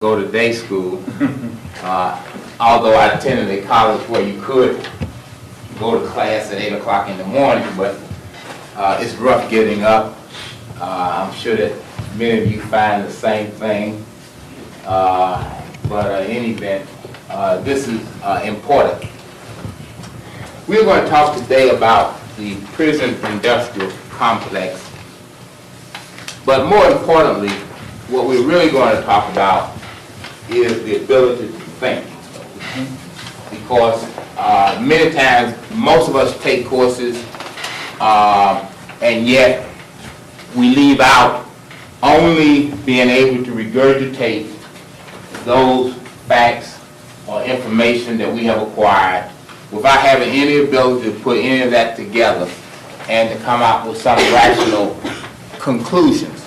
go to day school. Although I attended a college where you could go to class at 8 o'clock in the morning, but it's rough getting up. I'm sure that many of you find the same thing. But in any event, this is important. We're going to talk today about the prison industrial complex. But more importantly, what we're really going to talk about is the ability to think. Because many times, most of us take courses, and yet we leave out only being able to regurgitate those facts or information that we have acquired without having any ability to put any of that together and to come out with some rational conclusions.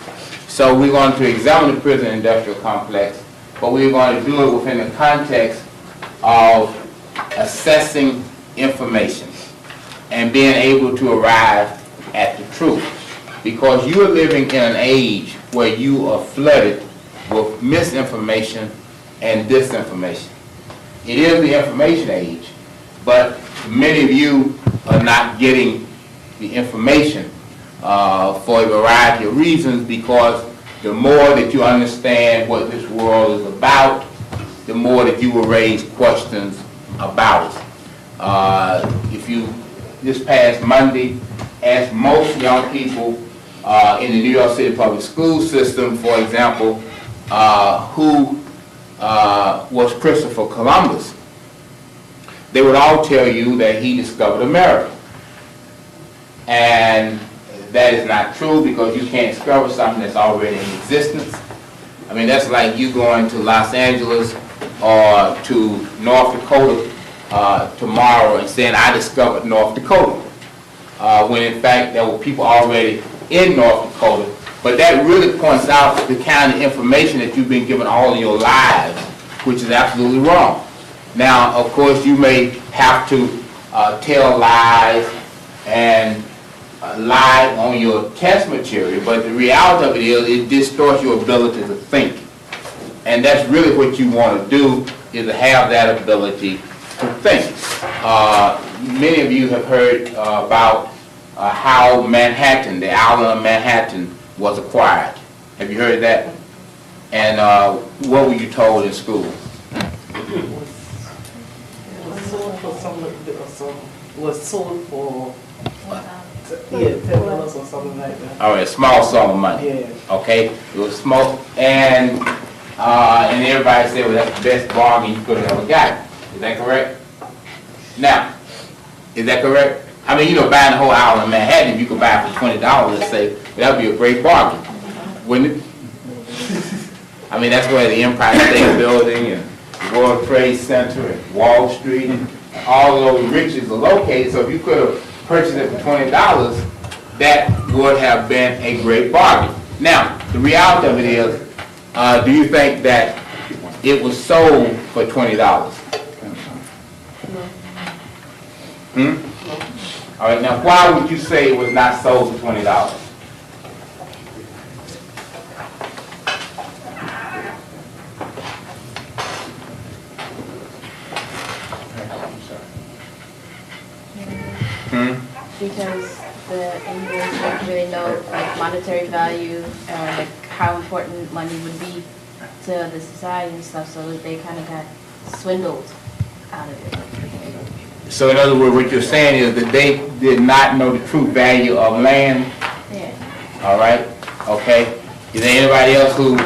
So we're going to examine the prison industrial complex, but we're going to do it within the context of assessing information and being able to arrive at the truth. Because you are living in an age where you are flooded with misinformation and disinformation. It is the information age, but many of you are not getting the information for a variety of reasons, because the more that you understand what this world is about, the more that you will raise questions about it. If you, this past Monday, asked most young people in the New York City public school system, for example, who was Christopher Columbus, they would all tell you that he discovered America. And that is not true, because you can't discover something that's already in existence. I mean, that's like you going to Los Angeles or to North Dakota tomorrow and saying, I discovered North Dakota. When in fact there were people already in North Dakota. But that really points out the kind of information that you've been given all of your lives, which is absolutely wrong. Now, of course, you may have to tell lies and lie on your test material, but the reality of it is it distorts your ability to think. And that's really what you want to do, is to have that ability to think. Many of you have heard about how Manhattan, the island of Manhattan, was acquired. Have you heard that? And what were you told in school? Was sold for $10 or something like that. All right, a small sum of money. Yeah. Okay, it was small, and everybody said, well, that's the best bargain you could have ever gotten. Is that correct? Now, is that correct? I mean, you know, buying the whole island of Manhattan, if you could buy it for $20, let's say, that would be a great bargain, wouldn't it? I mean, that's where the Empire State Building and the World Trade Center and Wall Street and all of those riches are located. So if you could have purchased it for $20, that would have been a great bargain. Now, the reality of it is, do you think that it was sold for $20? All right, now why would you say it was not sold for $20? Because the Indians didn't really know like monetary value or like how important money would be to the society and stuff, so they kind of got swindled out of it. So in other words, what you're saying is that they did not know the true value of land? Yeah. All right, okay. Is there anybody else who,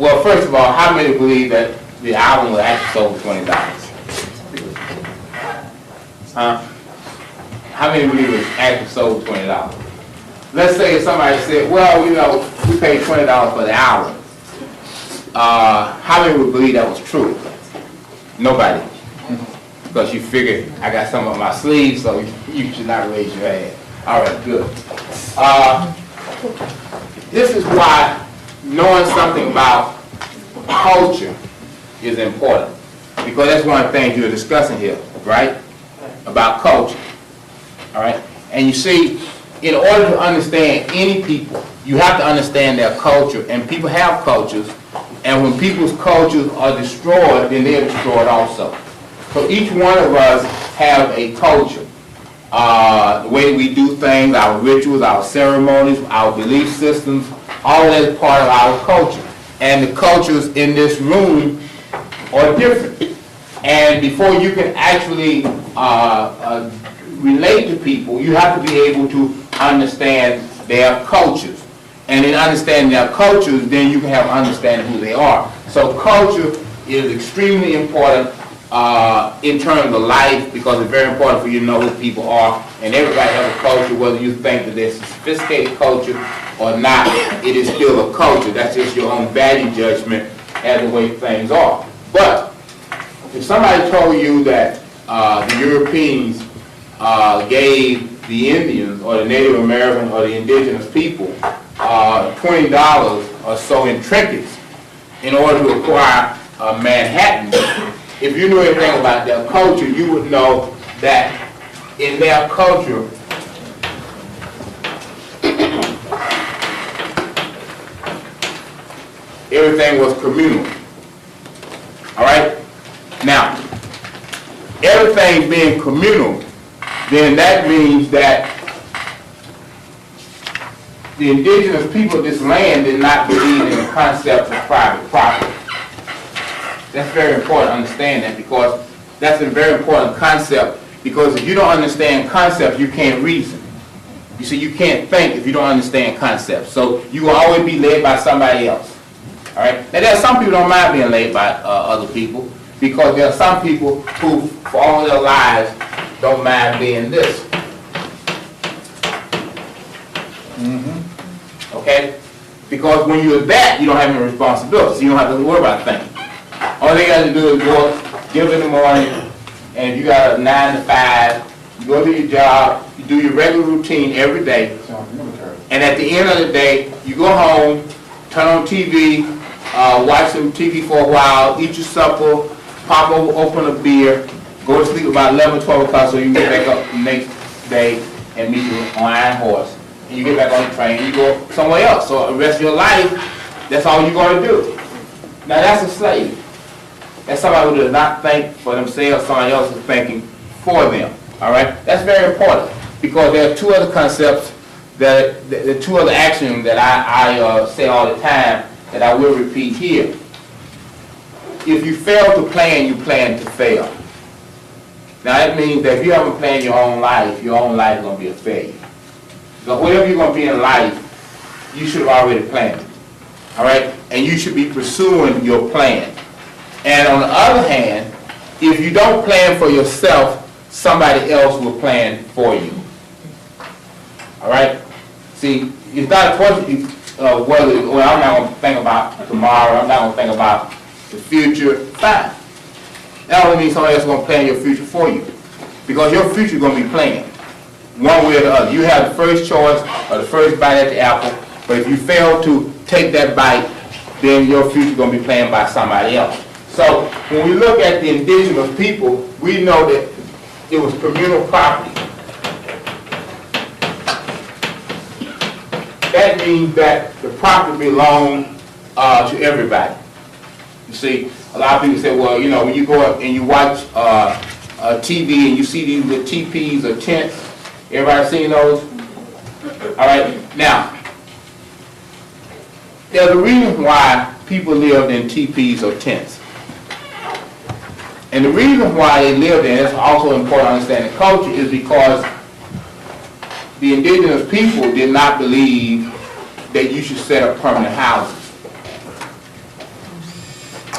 well, first of all, how many believe that the island was actually sold for $20? Huh? How many believe it was actually sold for $20? Let's say if somebody said, well, you know, we paid $20 for the island. How many would believe that was true? Nobody. Because you figured I got some up my sleeve, so you should not raise your hand. All right, good. This is why knowing something about culture is important. Because that's one of the things you're discussing here, right? About culture. All right? And you see, in order to understand any people, you have to understand their culture, and people have cultures And when people's cultures are destroyed, then they're destroyed also. So each one of us have a culture. The way we do things, our rituals, our ceremonies, our belief systems, all that is part of our culture. And the cultures in this room are different. And before you can actually relate to people, you have to be able to understand their cultures. And in understanding their cultures, then you can have understanding who they are. So culture is extremely important in terms of life, because it's very important for you to know who people are. And everybody has a culture, whether you think that it's a sophisticated culture or not, it is still a culture. That's just your own value judgment as the way things are. But if somebody told you that the Europeans gave the Indians or the Native American or the indigenous people $20 or so in trinkets in order to acquire Manhattan, if you knew anything about their culture, you would know that in their culture, everything was communal. All right? Now, everything being communal, then that means that the indigenous people of this land did not believe in the concept of private property. That's very important to understand that, because that's a very important concept, because if you don't understand concepts, you can't reason. You see, you can't think if you don't understand concepts. So you will always be led by somebody else. All right? Now, there are some people who don't mind being led by other people, because there are some people who, for all their lives, don't mind being this. Okay? Because when you're that, you don't have any responsibility, so you don't have to worry about things. All they got to do is go up, get up in the morning, and if you got a 9 to 5, you go to your job, you do your regular routine every day, and at the end of the day, you go home, turn on TV, watch some TV for a while, eat your supper, pop over, open a beer, go to sleep about 11, 12 o'clock so you can get back up the next day and meet you on Iron Horse. And you get back on the train, you go somewhere else. So the rest of your life, that's all you're going to do. Now that's a slave. That's somebody who does not think for themselves, somebody else is thinking for them. All right? That's very important, because there are two other concepts, the two other axioms that I say all the time that I will repeat here. If you fail to plan, you plan to fail. Now that means that if you haven't planned your own life is going to be a failure. So whatever you're going to be in life, you should have already planned it. All right? And you should be pursuing your plan. And on the other hand, if you don't plan for yourself, somebody else will plan for you. All right? See, it's not a question of whether, well, I'm not going to think about tomorrow, I'm not going to think about the future. Fine. That only means somebody else is going to plan your future for you. Because your future is going to be planned one way or the other. You have the first choice or the first bite at the apple, but if you fail to take that bite, then your future is going to be planned by somebody else. So when we look at the indigenous people, we know that it was communal property. That means that the property belonged to everybody. You see, a lot of people say, well, you know, when you go up and you watch TV and you see these little teepees or tents, everybody seen those? All right, now, there's a reason why people lived in teepees or tents. And the reason why they lived in, it's also important to understand the culture, is because the indigenous people did not believe that you should set up permanent houses.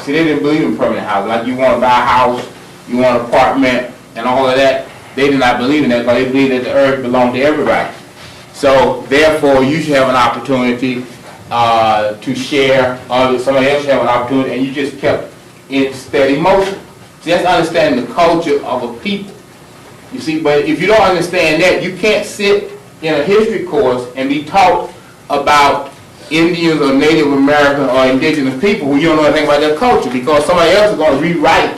See, they didn't believe in permanent houses. Like you want to buy a house, you want an apartment, and all of that. They did not believe in that, because they believed that the earth belonged to everybody. So, therefore, you should have an opportunity to share, or somebody else should have an opportunity, and you just kept in steady motion. See, that's understanding the culture of a people. You see, but if you don't understand that, you can't sit in a history course and be taught about Indians or Native American or indigenous people who you don't know anything about their culture, because somebody else is going to rewrite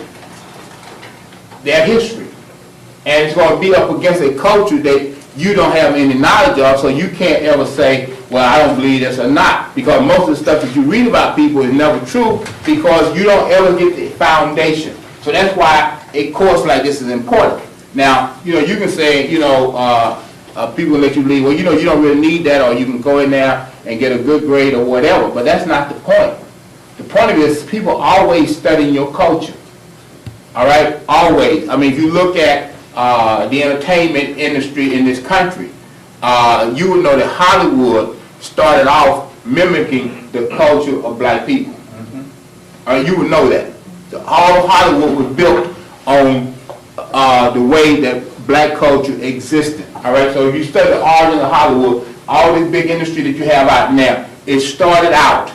their history. And it's going to be up against a culture that you don't have any knowledge of, so you can't ever say, Well, I don't believe this or not, because most of the stuff that you read about people is never true, because you don't ever get the foundation. So that's why a course like this is important. Now, you can say, people let you believe, well, you don't really need that, or you can go in there and get a good grade or whatever, but that's not the point. The point of it is people always studying your culture. All right, always. I mean, if you look at the entertainment industry in this country, you would know that Hollywood started off mimicking the culture of black people. You would know that. So all of Hollywood was built on the way that black culture existed. All right, so if you study the art in Hollywood, all this big industry that you have out now, it started out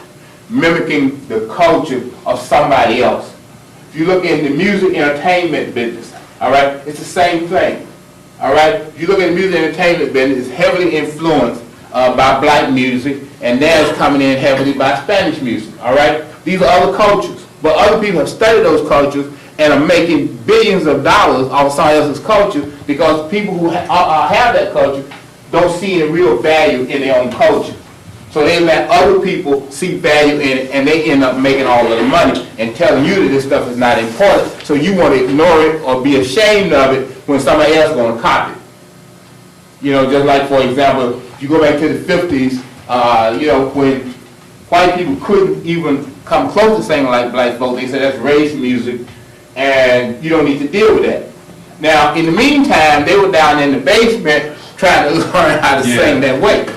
mimicking the culture of somebody else. If you look in the music entertainment business, all right, it's the same thing. All right, if you look at the music entertainment business, it's heavily influenced by black music, and now it's coming in heavily by Spanish music. All right, these are other cultures, but other people have studied those cultures and are making billions of dollars off somebody else's culture, because people who have that culture don't see any real value in their own culture. So they let other people see value in it, and they end up making all of the money and telling you that this stuff is not important. So you want to ignore it or be ashamed of it when somebody else is going to copy it. Just like, for example, if you go back to the 50s, when white people couldn't even come close to singing like black folks, they said that's race music, and you don't need to deal with that. Now, in the meantime, they were down in the basement trying to learn how to sing that way.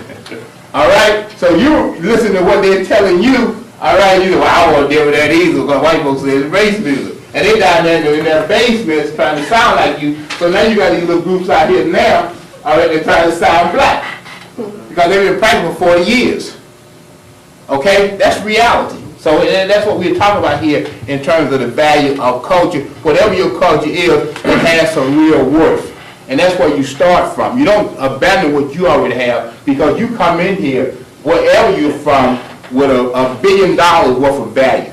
All right? So you listen to what they're telling you, all right? You know, well, I won't deal with that either, because white folks say it's race music. And they down there in their basements trying to sound like you. So now you got these little groups out here now, all right, they're trying to sound black. Because they've been practicing for 40 years. Okay? That's reality. So that's what we're talking about here in terms of the value of culture. Whatever your culture is, it has some real worth. And that's where you start from. You don't abandon what you already have, because you come in here, wherever you're from, with $1 billion worth of value.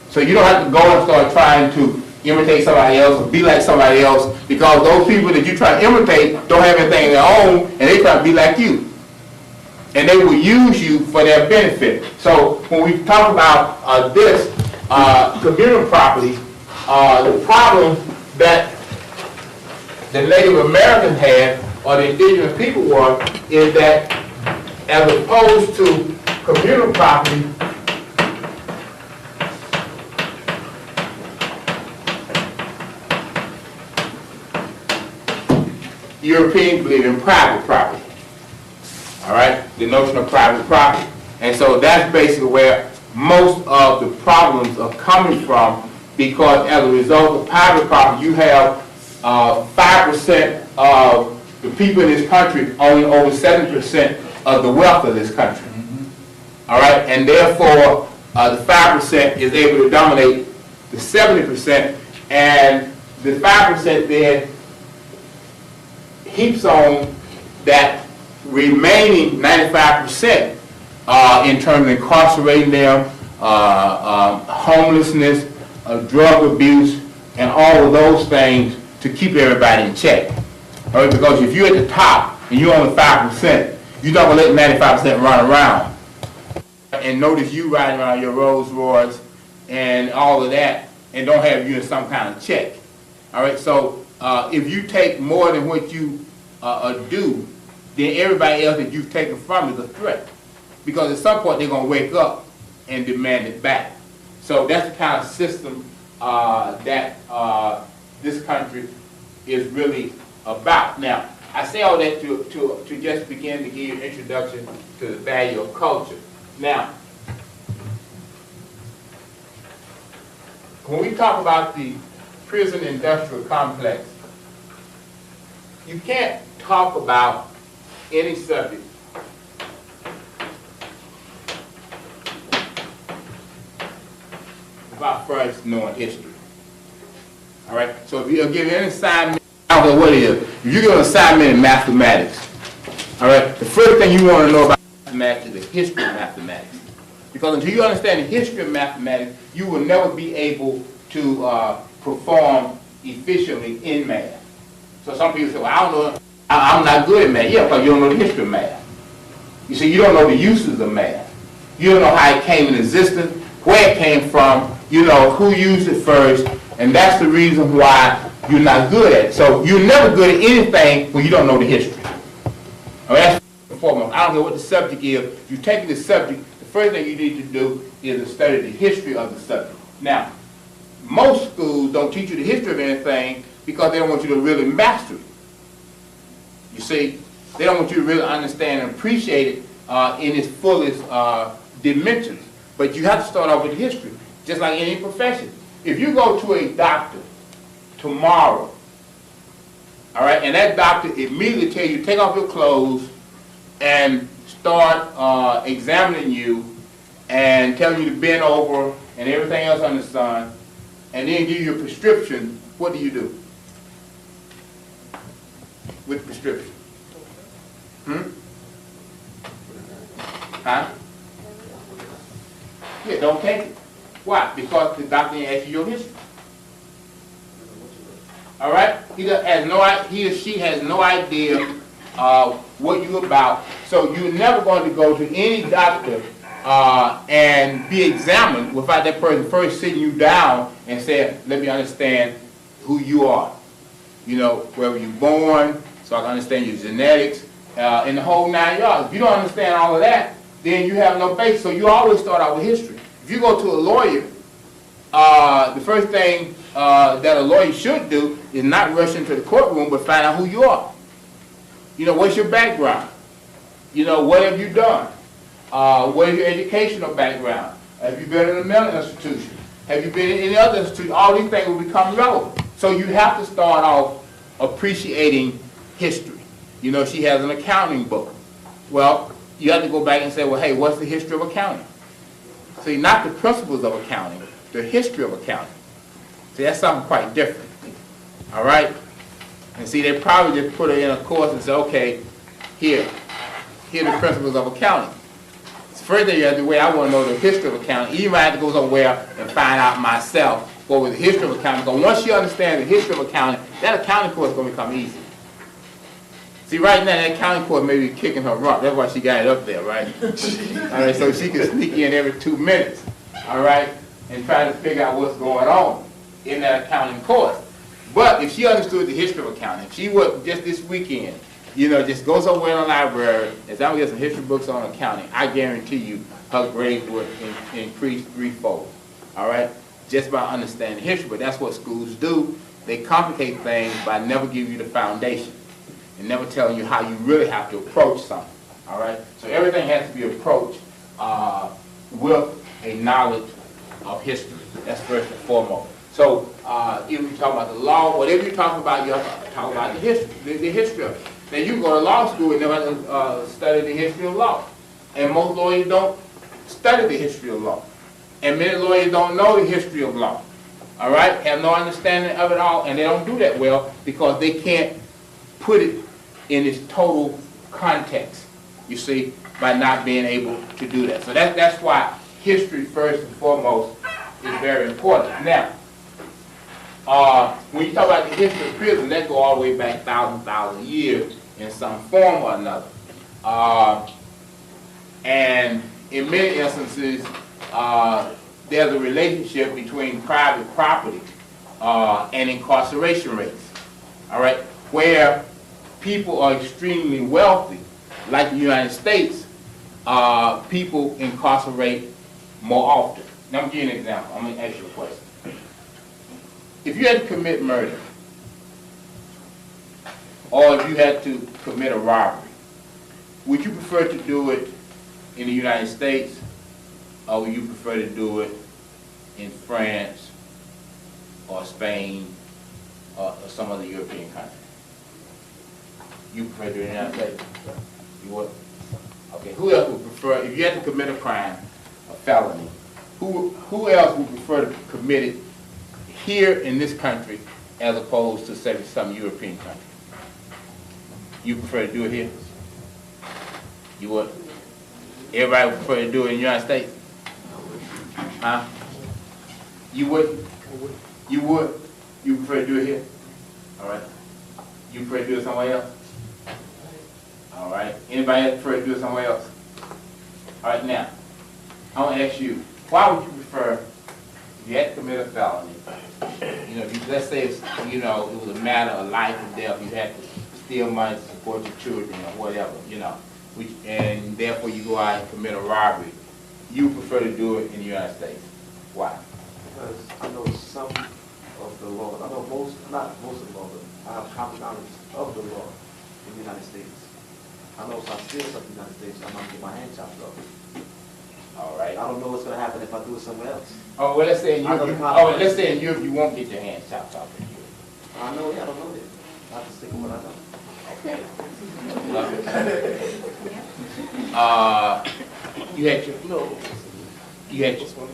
So you don't have to go and start trying to imitate somebody else or be like somebody else, because those people that you try to imitate don't have anything of their own, and they try to be like you. And they will use you for their benefit. So when we talk about communal property, the problem that the Native Americans had, or the indigenous people were, is that as opposed to communal property, Europeans believe in private property. All right, the notion of private property. And so that's basically where most of the problems are coming from, because as a result of private property, you have 5% of the people in this country owning over 70% of the wealth of this country. All right, and therefore the 5% is able to dominate the 70%, and the 5% then heaps on that remaining 95% in terms of incarcerating them, homelessness, drug abuse, and all of those things to keep everybody in check. All right, because if you're at the top and you're only 5%, you're not going to let 95% run around. And notice you riding around your Rolls Royce and all of that, and don't have you in some kind of check. All right, so if you take more than what you do, then everybody else that you've taken from is a threat. Because at some point they're going to wake up and demand it back. So that's the kind of system that this country is really about. Now, I say all that to just begin to give you an introduction to the value of culture. Now, when we talk about the prison industrial complex, you can't talk about any subject without first knowing history. All right? So if you'll give any assignment, I don't know what it is, if you give an assignment in mathematics, all right, the first thing you want to know about mathematics is the history of mathematics. Because until you understand the history of mathematics, you will never be able to perform efficiently in math. So some people say, well, I don't know, I'm not good at math. Yeah, because you don't know the history of math. You see, you don't know the uses of math. You don't know how it came in existence, where it came from, you know, who used it first, and that's the reason why you're not good at it. So you're never good at anything when you don't know the history. I mean, that's first and foremost. I don't care what the subject is. If you're taking the subject, the first thing you need to do is to study the history of the subject. Now, most schools don't teach you the history of anything because they don't want you to really master it. You see, they don't want you to really understand and appreciate it in its fullest dimensions. But you have to start off with history, just like any profession. If you go to a doctor tomorrow, all right, and that doctor immediately tell you, take off your clothes and start examining you and telling you to bend over and everything else under the sun, and then give you a prescription, what do you do with the prescription? Huh? Yeah, don't take it. Why? Because the doctor didn't ask you your history. All right? He or she has no idea what you're about. So you're never going to go to any doctor and be examined without that person first sitting you down and saying, let me understand who you are. You know, where were you born, so I can understand your genetics, and the whole 9 yards. If you don't understand all of that, then you have no basis. So you always start out with history. If you go to a lawyer, the first thing that a lawyer should do is not rush into the courtroom, but find out who you are. You know, what's your background? You know, what have you done? What is your educational background? Have you been in a mental institution? Have you been in any other institution? All these things will become relevant. So you have to start off appreciating history. You know, she has an accounting book. Well, you have to go back and say, well, hey, what's the history of accounting? See, not the principles of accounting, the history of accounting. See, that's something quite different. All right? And see, they probably just put her in a course and say, okay, here are the principles of accounting. Further, you have to I want to know the history of accounting. Even I have to go somewhere and find out myself what was the history of accounting. Because once you understand the history of accounting, that accounting course is going to become easy. See, right now, that accounting course may be kicking her rump. That's why she got it up there, right? All right, so she can sneak in every 2 minutes, all right, and try to figure out what's going on in that accounting course. But if she understood the history of accounting, if she would just this weekend, you know, just go somewhere in the library and say, I'm going to get some history books on accounting, I guarantee you her grades would increase threefold, all right, just by understanding history. But that's what schools do. They complicate things by never giving you the foundation and never telling you how you really have to approach something, all right? So everything has to be approached with a knowledge of history. That's first and foremost. So if you talk about the law, whatever you talk about, you have to talk about the history of it. Now you can go to law school and never study the history of law. And most lawyers don't study the history of law. And many lawyers don't know the history of law. All right? Have no understanding of it all, and they don't do that well because they can't put it in its total context, you see, by not being able to do that. So that's why history, first and foremost, is very important. Now, when you talk about the history of prison, that go all the way back thousand years in some form or another. And in many instances, there's a relationship between private property and incarceration rates, all right, where people are extremely wealthy, like the United States, people incarcerate more often. Now, I'm going to give you an example. I'm going to ask you a question. If you had to commit murder, or if you had to commit a robbery, would you prefer to do it in the United States, or would you prefer to do it in France, or Spain, or some other European country? You prefer to do it in the United States? You would? Okay, who else would prefer, if you had to commit a crime, a felony, who else would prefer to commit it here in this country as opposed to, say, some European country? You prefer to do it here? You would? Everybody would prefer to do it in the United States? Huh? You wouldn't? You would? You prefer to do it here? All right. You prefer to do it somewhere else? All right. Anybody else prefer to do it somewhere else? All right, now, I want to ask you, why would you prefer, if you had to commit a felony, you know, if you, let's say, it's, you know, it was a matter of life or death, you had to steal money to support your children or whatever, you know, and therefore you go out and commit a robbery, you prefer to do it in the United States. Why? Because I know some of the laws, I know most, not most of the law, but I have common knowledge of the law in the United States. I know if I steal something in the United States, I'm gonna get my hand chopped off. All right. I don't know what's gonna happen if I do it somewhere else. Oh, well, let's say in I know Europe, the consequences. let's say in Europe you won't get your hands chopped off in Europe. I know, yeah, I don't know that. I have to stick with what I know. Okay. You had your,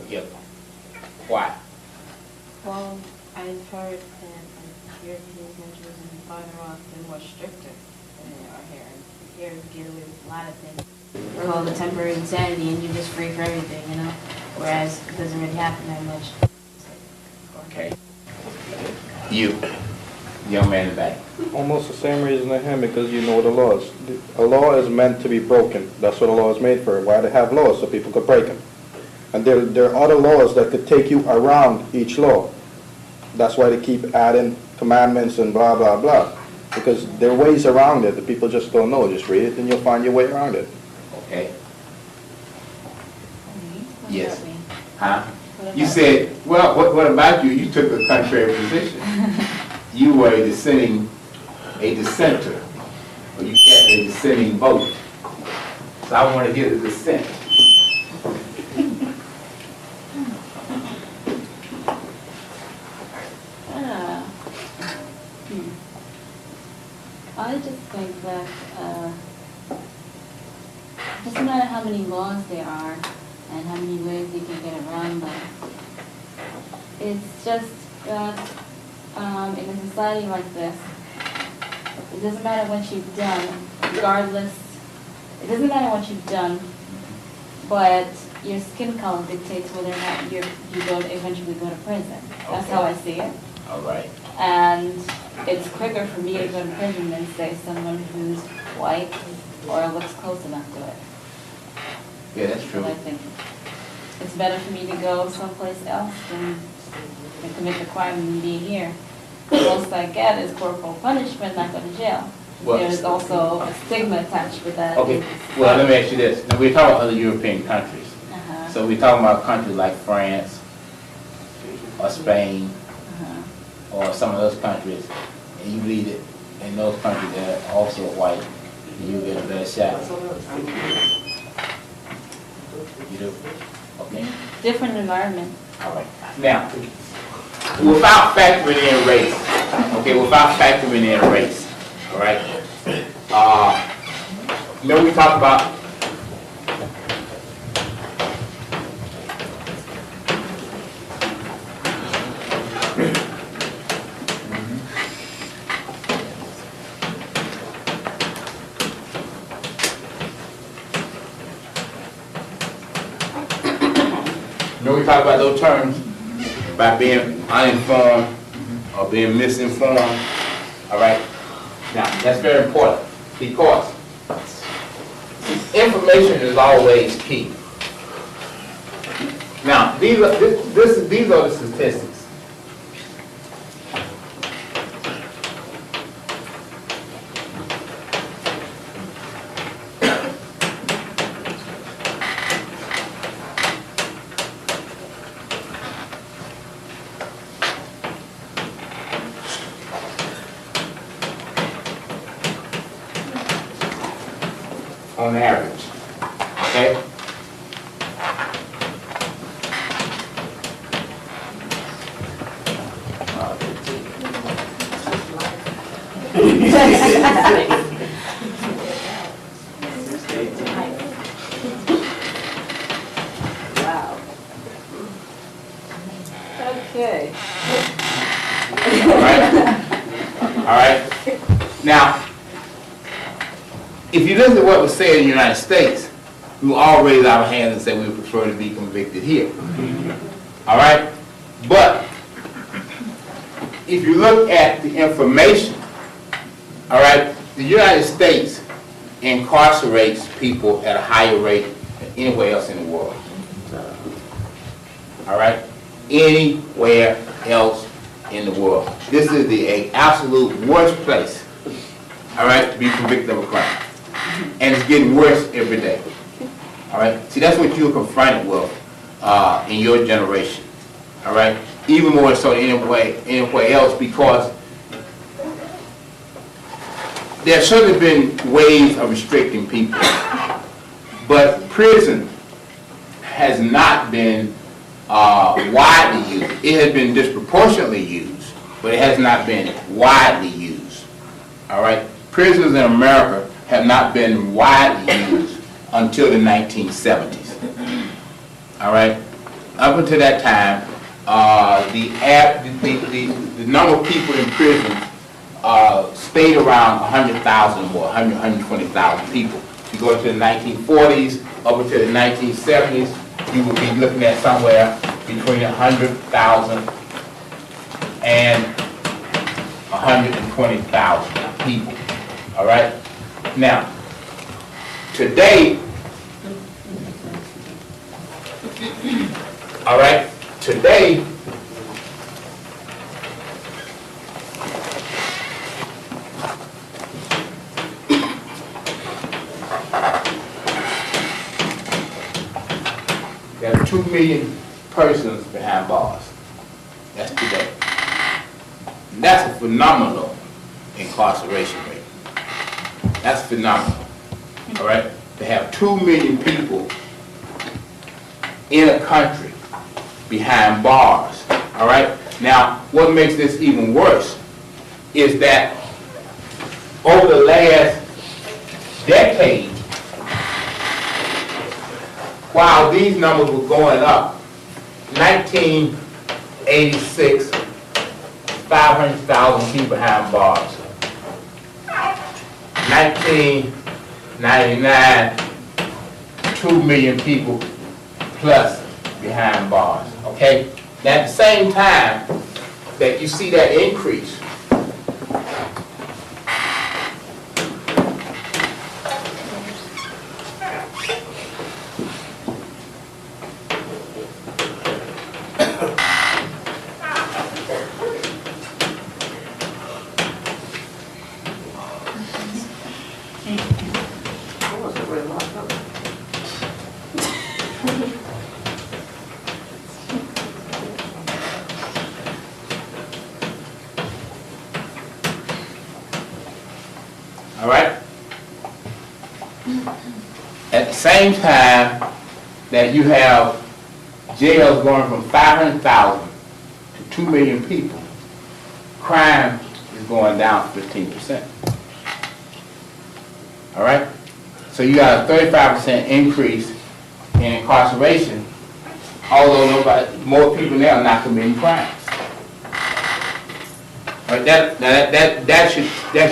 yeah. Why? Well, I've heard that European countries and foreign laws are more stricter than they are here. Here you get away with a lot of things. Called a temporary insanity and you're just free for everything, you know? Whereas it doesn't really happen that much. Okay. You, young man in the back. Almost the same reason I am, because you know the laws. A law is meant to be broken. That's what a law is made for. Why they have laws? So people could break them. And there are other laws that could take you around each law. That's why they keep adding commandments and blah, blah, blah. Because there are ways around it. The people just don't know. Just read it and you'll find your way around it. Okay. What Yes. about me? Huh? What You about said, well, what about you? You took a contrary position. You were a dissenter, or you kept a dissenting vote. So I want to hear the dissent. I just think that it doesn't matter how many laws there are and how many ways you can get around them. It's just that in a society like this, it doesn't matter what you've done, regardless, it doesn't matter what you've done, but your skin color dictates whether or not you go to eventually go to prison. That's how I see it. All right. And it's quicker for me to go to prison than, say, someone who's white or looks close enough to it. Yeah, that's true. I think it's better for me to go someplace else than commit the crime than be here. The most I get is corporal punishment, not go to jail. Well- There's also a stigma attached with that. Okay, well, let me ask you this. Now, we're talking about other European countries. Uh-huh. So we're talking about countries like France or Spain Uh-huh. or some of those countries, and you believe that in those countries that are also white, you get a better shot. You do? Okay. Different environment. All right. Now, without factoring in race, okay, without factoring in race, all right? Remember we talked about those terms by being uninformed or being misinformed, all right? Now, that's very important because information is always key. Now, these are the statistics. On average, okay? Wow. Okay. All right? All right? Now, if you listen to what was said in the United States, we will all raise our hands and say we would prefer to be convicted here. All right? But if you look at the information, all right, the United States incarcerates people at a higher rate anywhere else in the world. All right? Anywhere else in the world. This is the absolute worst place, all right, to be convicted of a crime. And it's getting worse every day. All right? See, that's what you're confronted with in your generation. All right? Even more so than anywhere else, because there's certainly been ways of restricting people. But prison has not been widely used. It has been disproportionately used, but it has not been widely used. All right? Prisons in America have not been widely used until the 1970s. All right? Up until that time, the number of people in prison stayed around 100,000 or 120,000 people. If you go to the 1940s, up until the 1970s, you would be looking at somewhere between 100,000 and 120,000 people. All right? Now, today, all right, today, there are 2 million persons behind bars. That's today. And that's a phenomenal incarceration rate. That's phenomenal. All right? To have 2 million people in a country behind bars. All right? Now, what makes this even worse is that over the last decade, while these numbers were going up, 1986, 500,000 people behind bars. 1999, 2 million people plus behind bars, okay? Now at the same time that you see that increase, all right? At the same time that you have jails going from 500,000 to 2 million people, crime is going down 15%. All right? So you got a 35% increase in incarceration, although more people now are not committing crimes. All right, that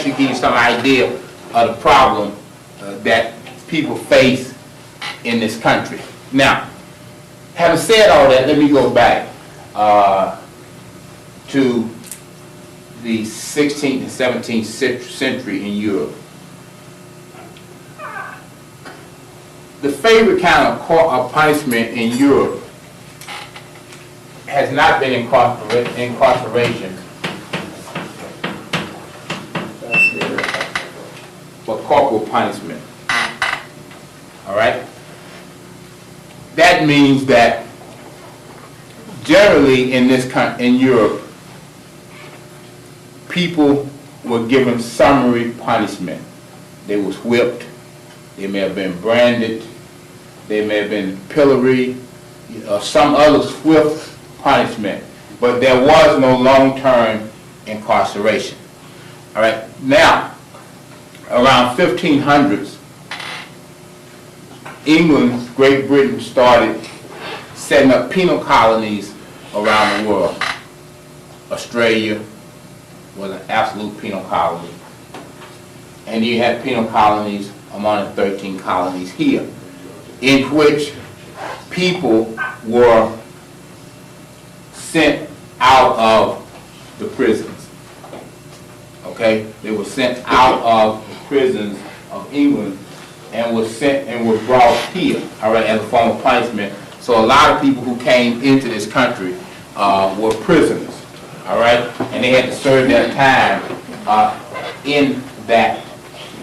should give you some idea of the problem that people face in this country. Now, having said all that, let me go back to the 16th and 17th century in Europe. The favorite kind of punishment in Europe has not been incarceration, but corporal punishment. All right? That means that generally in Europe, people were given summary punishment. They was whipped, they may have been branded, they may have been pilloried, or some other swift punishment, but there was no long-term incarceration. All right? Now, around 1500s, England, Great Britain started setting up penal colonies around the world. Australia was an absolute penal colony. And you had penal colonies among the 13 colonies here, in which people were sent out of the prisons. Okay? They were sent out of the prisons of England and was sent and was brought here, all right, as a form of punishment. So a lot of people who came into this country were prisoners, all right, and they had to serve their time in that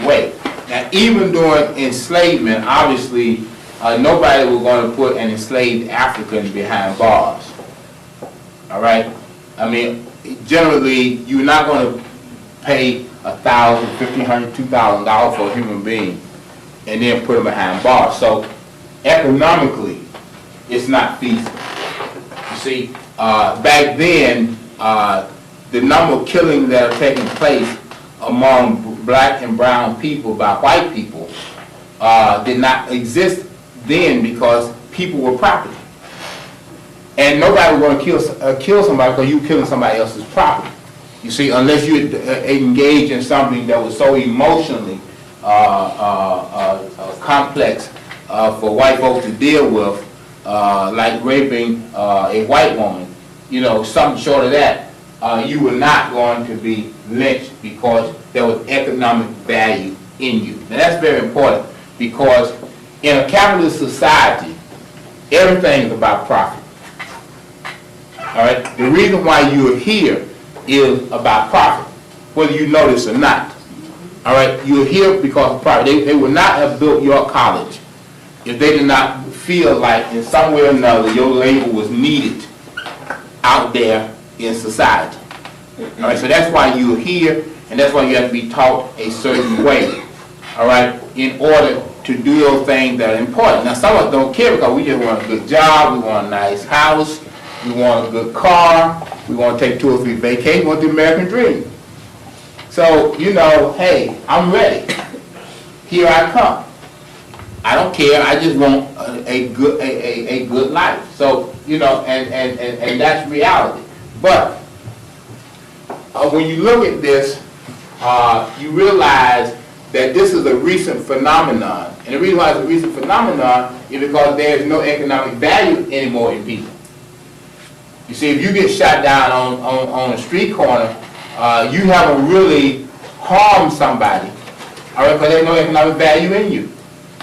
way. Now, even during enslavement, obviously, nobody was going to put an enslaved African behind bars, all right? I mean, generally, you're not going to pay $1,000, $1,500, $2,000 for a human being and then put them behind bars. So, economically, it's not feasible. You see, back then, the number of killings that are taking place among black and brown people by white people did not exist then because people were property. And nobody was going to kill somebody because you were killing somebody else's property. You see, unless you engage in something that was so emotionally complex for white folks to deal with, like raping a white woman, you know, something short of that, you were not going to be lynched because there was economic value in you. Now that's very important because in a capitalist society, everything is about profit. All right? The reason why you're here is about profit, whether you know this or not. All right? You're here because of profit. They would not have built your college if they did not feel like in some way or another your labor was needed out there in society. All right? So that's why you're here, and that's why you have to be taught a certain way. All right? In order to do those things that are important. Now, some of us don't care because we just want a good job, we want a nice house, we want a good car, we want to take 2 or 3 vacations, we want the American dream. So, you know, hey, I'm ready. Here I come. I don't care, I just want a good life. So, you know, and that's reality. But when you look at this, you realize that this is a recent phenomenon. And the reason why it's a recent phenomenon is because there is no economic value anymore in people. You see, if you get shot down on a street corner, you haven't really harmed somebody, all right, because there's no economic value in you.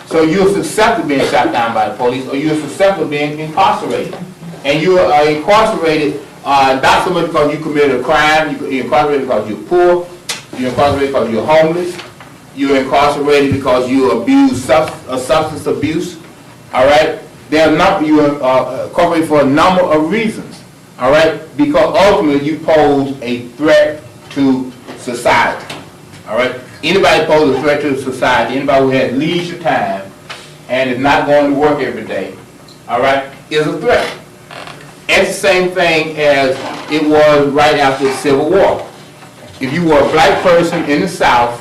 So you're susceptible to being shot down by the police, or you're susceptible to being incarcerated. And you are incarcerated not so much because you committed a crime, you're incarcerated because you're poor, you're incarcerated because you're homeless, you're incarcerated because you abuse substance abuse, all right? You're incarcerated for a number of reasons, all right? Because ultimately you pose a threat to society, all right? Anybody poses a threat to society, anybody who has leisure time and is not going to work every day, all right, is a threat. It's the same thing as it was right after the Civil War. If you were a black person in the South,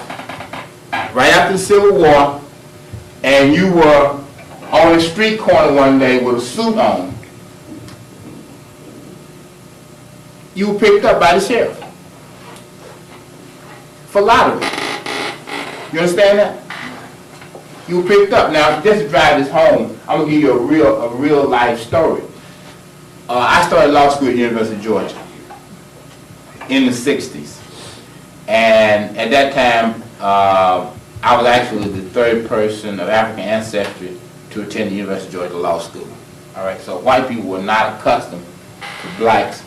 right after the Civil War, and you were on a street corner one day with a suit on, you were picked up by the sheriff for lottery. You understand that? You were picked up. Now, just to drive this home, I'm gonna give you a real life story. I started law school at the University of Georgia in the 60s, and at that time, I was actually the 3rd person of African ancestry to attend the University of Georgia Law School. All right, so white people were not accustomed to blacks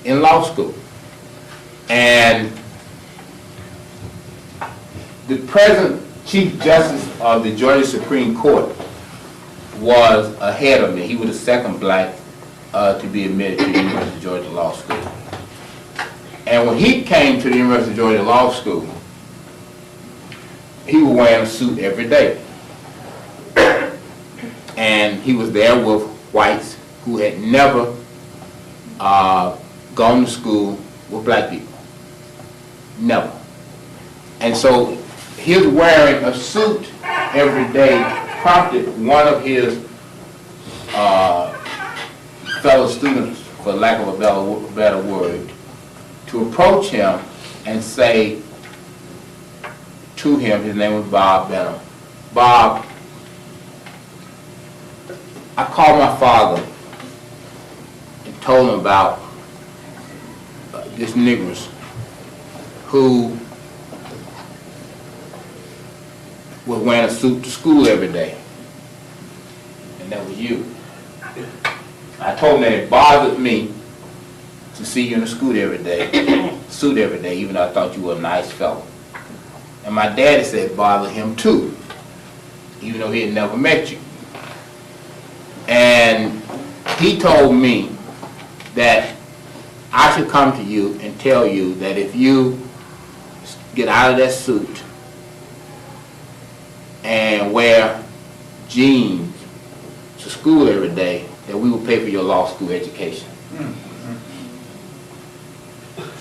in law school. And the present Chief Justice of the Georgia Supreme Court was ahead of me. He was the 2nd black to be admitted to the University of Georgia Law School. And when he came to the University of Georgia Law School, he was wearing a suit every day. And he was there with whites who had never gone to school with black people. Never. And so his wearing a suit every day prompted one of his fellow students, for lack of a better word, to approach him and say to him, his name was Bob Benham, Bob, I called my father and told him about this Negroes who was wearing a suit to school every day. And that was you. I told him that it bothered me to see you in a suit every day, even though I thought you were a nice fellow. And my daddy said it bothered him too, even though he had never met you. And he told me that I should come to you and tell you that if you get out of that suit and wear jeans to school every day, that we will pay for your law school education.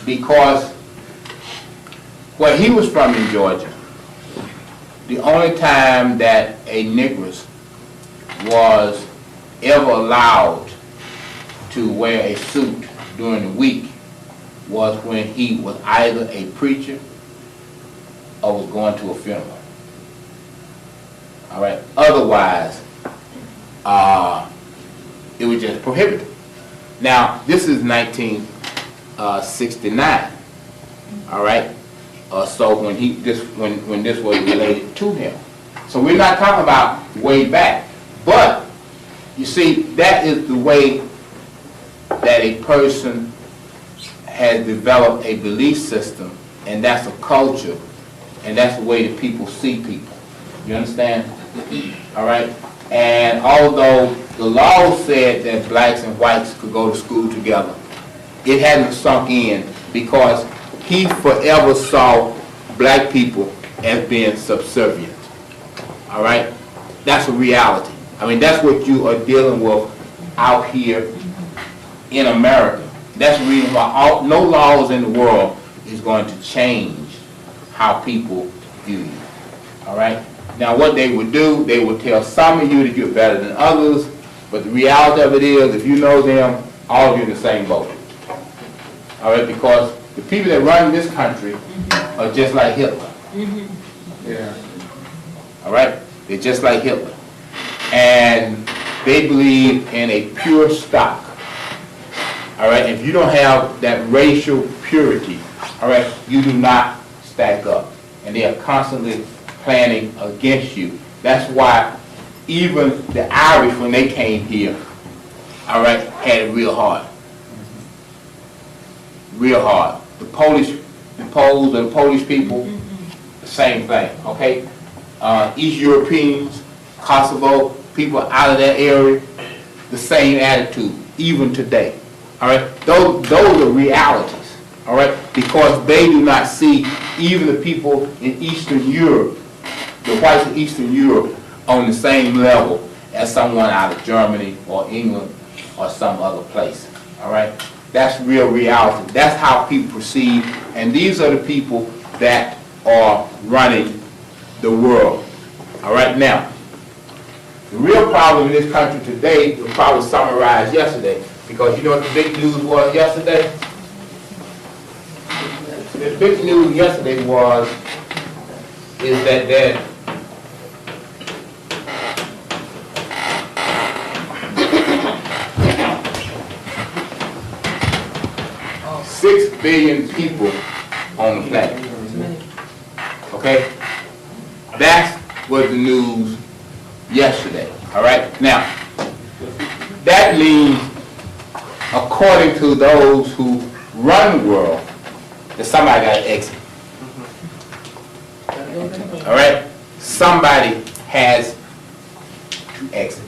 Because where he was from in Georgia, the only time that a Negress was ever allowed to wear a suit during the week was when he was either a preacher or was going to a funeral. All right. Otherwise, it was just prohibited. Now, this is 1969. All right. So when when this was related to him. So we're not talking about way back, but you see, that is the way that a person has developed a belief system, and that's a culture, and that's the way that people see people. You understand? All right? And although the law said that blacks and whites could go to school together, it hadn't sunk in because he forever saw black people as being subservient. All right? That's a reality. I mean, that's what you are dealing with out here in America. That's the reason why no laws in the world is going to change how people view you. All right? Now, what they would do, they would tell some of you that you're better than others, but the reality of it is, if you know them, all of you are in the same boat. All right? Because the people that run this country are just like Hitler. Yeah. All right? They're just like Hitler. And they believe in a pure stock. All right? If you don't have that racial purity, all right, you do not stack up. And they are constantly planning against you. That's why even the Irish, when they came here, all right, had it real hard. Real hard. The Poles and the Polish people, the same thing, okay? East Europeans, Kosovo, people out of that area, the same attitude, even today. All right? Those are realities, all right? Because they do not see even the people in Eastern Europe, the whites in Eastern Europe, on the same level as someone out of Germany or England or some other place, all right? That's real reality. That's how people perceive, and these are the people that are running the world. All right, now, the real problem in this country today was probably summarized yesterday, because you know what the big news was yesterday? The big news yesterday is that there 6 billion people on the planet. Okay? That was the news yesterday. All right? Now, that means, according to those who run the world, that somebody got to exit. All right? Somebody has to exit.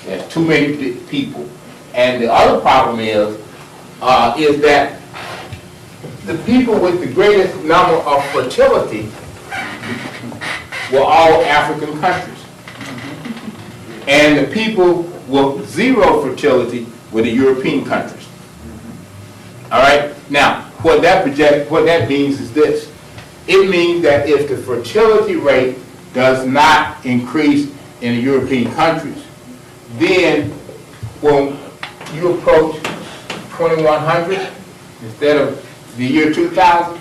There's too many people. And the other problem is that the people with the greatest number of fertility were all African countries. And the people with zero fertility were the European countries. All right? Now, what that means is this. It means that if the fertility rate does not increase in the European countries, then when you approach 2100, instead of the year 2000,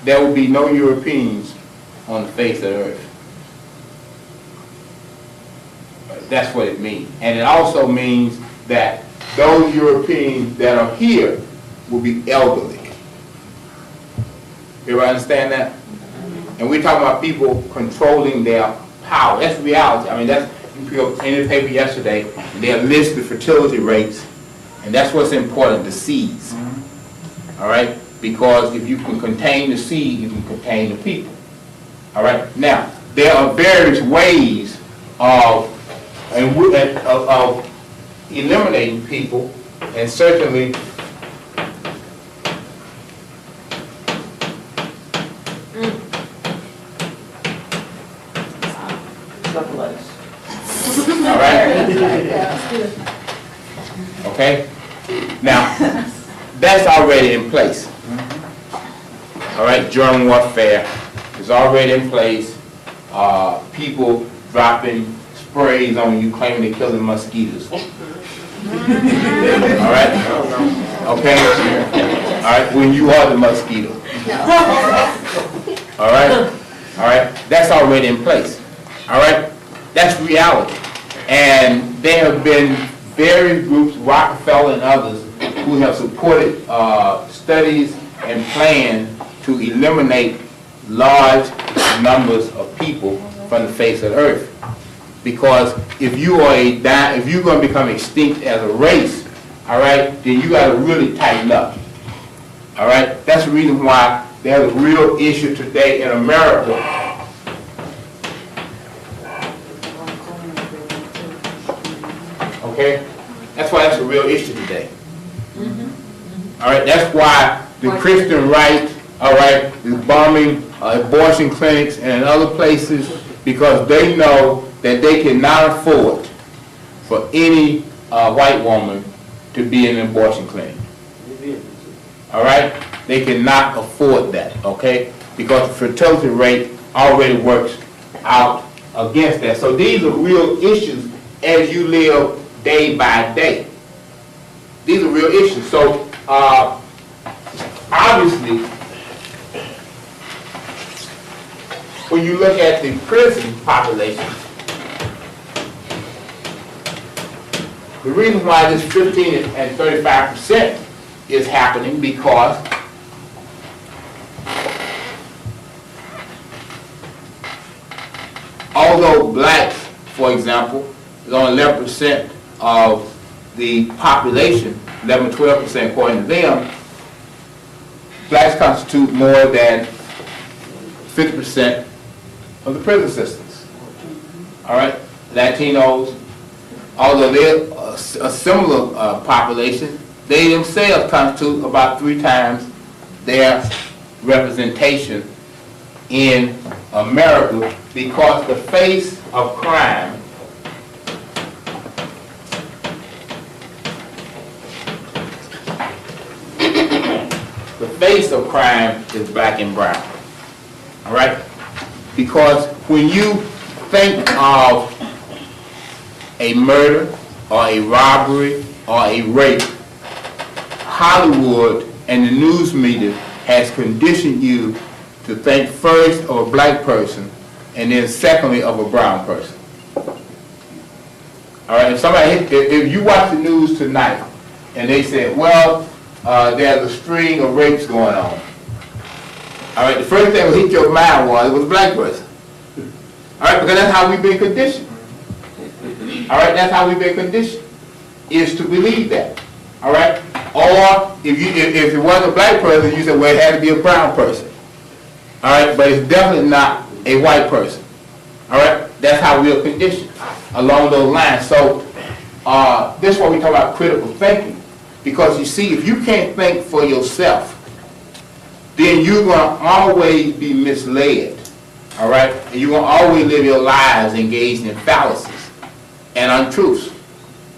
there will be no Europeans on the face of the earth. That's what it means. And it also means that those Europeans that are here will be elderly. Everybody understand that? And we're talking about people controlling their power. That's reality. I mean, that's, you pick up in the paper yesterday, and they list the fertility rates, and that's what's important, the seeds. All right? Because if you can contain the seed, you can contain the people. All right? Now, there are various ways of eliminating people, and certainly Nothing less. all right? Okay? Now, that's already in place. All right? Germ warfare is already in place. People dropping sprays on you claiming they're killing mosquitoes. All right? Okay? All right? When you are the mosquito. All right? All right? That's already in place. All right? That's reality. And there have been various groups, Rockefeller and others, who have supported studies and plans to eliminate large numbers of people from the face of the earth. Because if you are if you're going to become extinct as a race, all right, then you got to really tighten up. All right? That's the reason why there's a real issue today in America. Okay? That's why that's a real issue today. All right? That's why the Christian right, all right, is bombing abortion clinics and in other places, because they know that they cannot afford for any white woman to be in an abortion clinic. All right? They cannot afford that, okay? Because the fertility rate already works out against that. So these are real issues as you live day by day. These are real issues. So obviously, when you look at the prison population, the reason why this 15 and 35% is happening because although blacks, for example, is only 11% of the population, 11-12% according to them, blacks constitute more than 50% of the prison systems. All right? Latinos, although they're a similar population, they themselves constitute about 3 times their representation in America, because the face of crime is black and brown. All right? Because when you think of a murder or a robbery or a rape, Hollywood and the news media has conditioned you to think first of a black person and then secondly of a brown person. All right, if you watch the news tonight and they say, well, there's a string of rapes going on. All right, the first thing that hit your mind was it was a black person. All right, because that's how we've been conditioned. All right, that's how we've been conditioned, is to believe that. All right, or if it wasn't a black person, you said, well, it had to be a brown person. All right, but it's definitely not a white person. All right, that's how we are conditioned along those lines. So this is what we talk about critical thinking, because you see, if you can't think for yourself, then you're going to always be misled. All right, and you're going to always live your lives engaged in fallacies and untruths,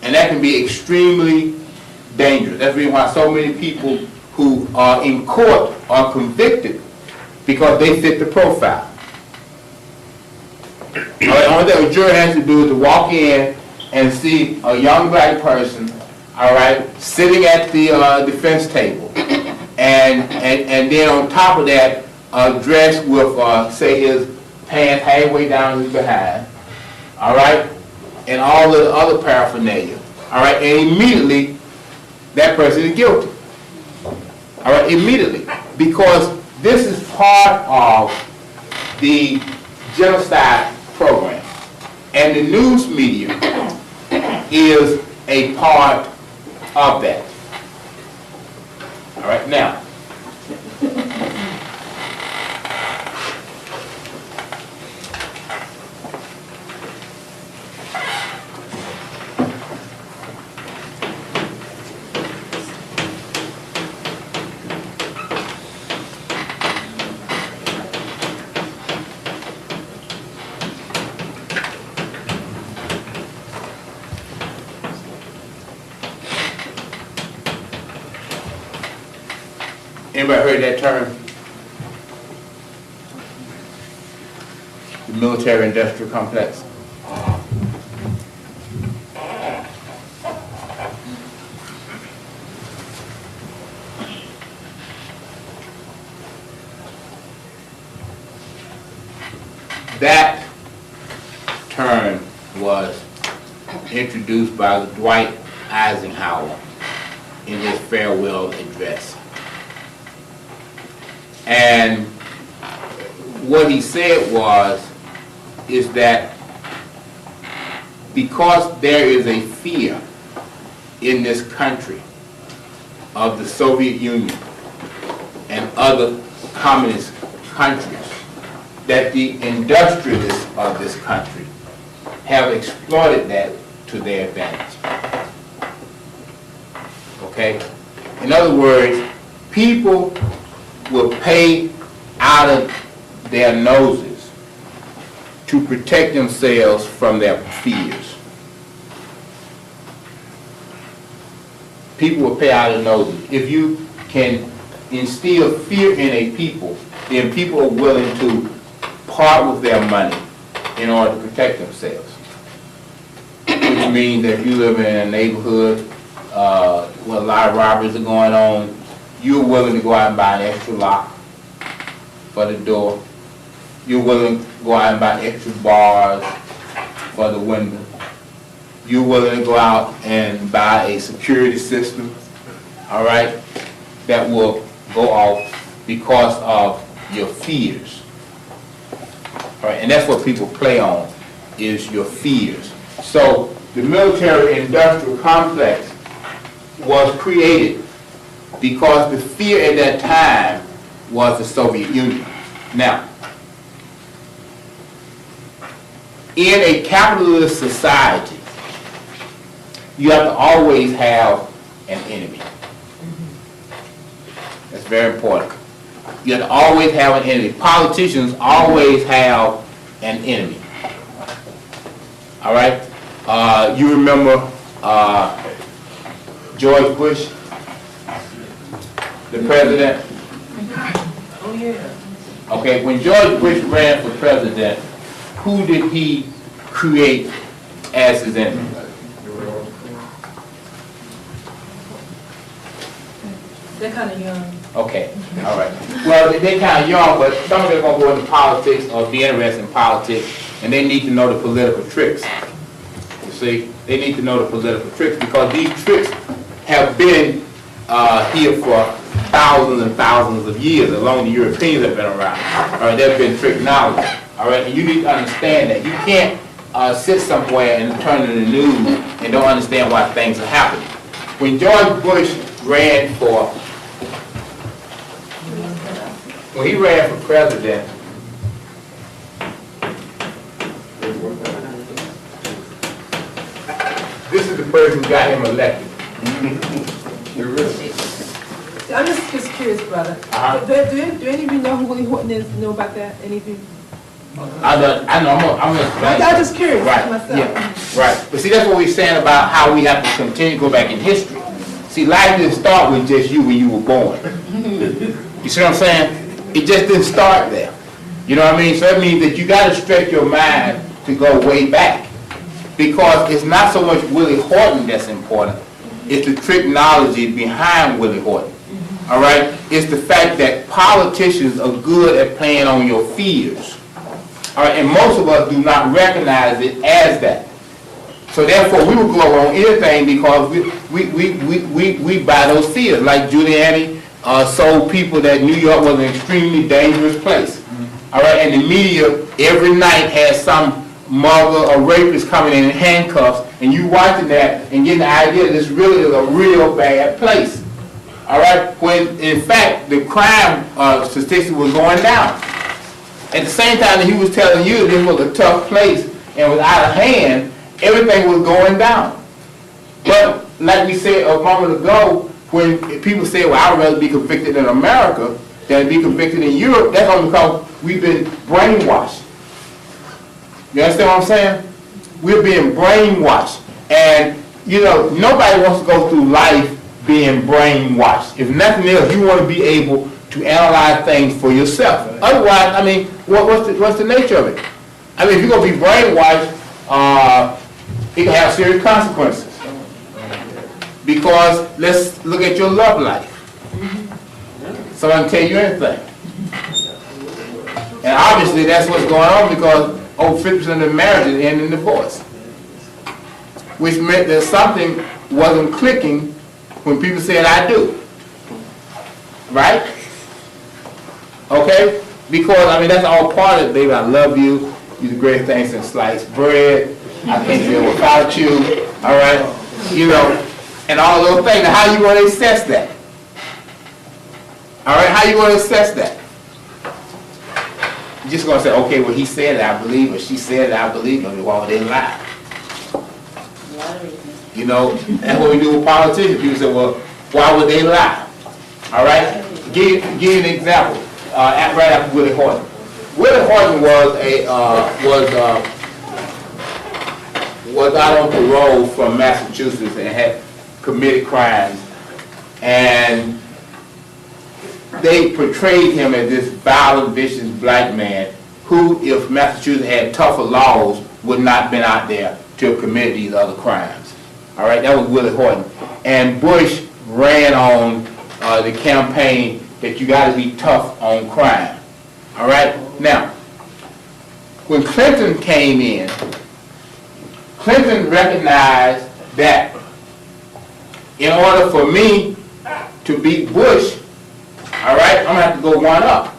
and that can be extremely dangerous. That's the reason why so many people who are in court are convicted, because they fit the profile. All right, only thing a jury has to do is to walk in and see a young black person, all right, sitting at the defense table, and then on top of that, dressed with, say, his pants halfway down his behind, all right, and all the other paraphernalia, all right, and immediately that person is guilty. All right, immediately, because this is part of the genocide program. And the news media is a part of that. All right, now, anybody heard that term? The military-industrial complex. That term was introduced by Dwight Eisenhower in his farewell address. And what he said is that because there is a fear in this country of the Soviet Union and other communist countries, that the industrialists of this country have exploited that to their advantage. Okay? In other words, people will pay out of their noses to protect themselves from their fears. People will pay out of their noses. If you can instill fear in a people, then people are willing to part with their money in order to protect themselves. Which means that if you live in a neighborhood where a lot of robberies are going on, you're willing to go out and buy an extra lock for the door. You're willing to go out and buy extra bars for the window. You're willing to go out and buy a security system, all right, that will go off because of your fears. All right, and that's what people play on, is your fears. So the military-industrial complex was created because the fear at that time was the Soviet Union. Now, in a capitalist society, you have to always have an enemy. That's very important. You have to always have an enemy. Politicians always have an enemy. All right? You remember George Bush, the president? Oh, yeah. Okay, when George Bush ran for president, who did he create as his enemy? They're kind of young. Okay, all right. Well, they're kind of young, but some of them are going to go into politics or be interested in politics, and they need to know the political tricks. You see, they need to know the political tricks because these tricks have been here for thousands and thousands of years, as long as the Europeans have been around. All right, they've been trick knowledge. All right, and you need to understand that. You can't sit somewhere and turn to the news and don't understand why things are happening. When George Bush ran for When he ran for president, this is the person who got him elected. I'm just curious, brother. Do any of you know who Willie Horton is? Know about that? Any of you? I know. I'm just curious right, myself. Yeah, right. But see, that's what we're saying about how we have to continue to go back in history. See, life didn't start with just you when you were born. You see what I'm saying? It just didn't start there. You know what I mean? So that means that you got to stretch your mind to go way back. Because it's not so much Willie Horton that's important. It's the technology behind Willie Horton. All right? It's the fact that politicians are good at playing on your fears. All right? And most of us do not recognize it as that. So therefore, we will go on anything because we buy those fears. Like Giuliani sold people that New York was an extremely dangerous place. All right, and the media every night has some mother or rapist coming in handcuffs, and you watching that and getting the idea that this really is a real bad place. All right, when in fact the crime statistics was going down. At the same time that he was telling you this was a tough place and was out of hand, everything was going down. But like we said a moment ago, when people say, well, I'd rather be convicted in America than be convicted in Europe, that's only because we've been brainwashed. You understand what I'm saying? We're being brainwashed. And, you know, nobody wants to go through life being brainwashed. If nothing else, you want to be able to analyze things for yourself. Otherwise, I mean, what's the nature of it? I mean, if you're going to be brainwashed, it can have serious consequences. Because let's look at your love life. Somebody can tell you anything. And obviously that's what's going on, because over 50% of the marriages end in divorce. Which meant that something wasn't clicking when people said, I do. Right? Okay? Because, I mean, that's all part of it, baby. I love you. You're the greatest thing since sliced bread. I can't live without you. All right? You know, and all those things. Now, how you going to assess that? All right? How you going to assess that? You're just going to say, okay, well, he said it, I believe, or she said it, I believe, or well, they lie. You know, that's what we do with politicians. People say, well, why would they lie? All right? Give you an example. Right after Willie Horton. Willie Horton was out on parole from Massachusetts and had committed crimes, and they portrayed him as this violent, vicious black man who, if Massachusetts had tougher laws, would not have been out there to have committed these other crimes. All right, that was Willie Horton. And Bush ran on the campaign that you got to be tough on crime. All right? Now, when Clinton came in, Clinton recognized that in order for me to beat Bush, all right, I'm going to have to go one up.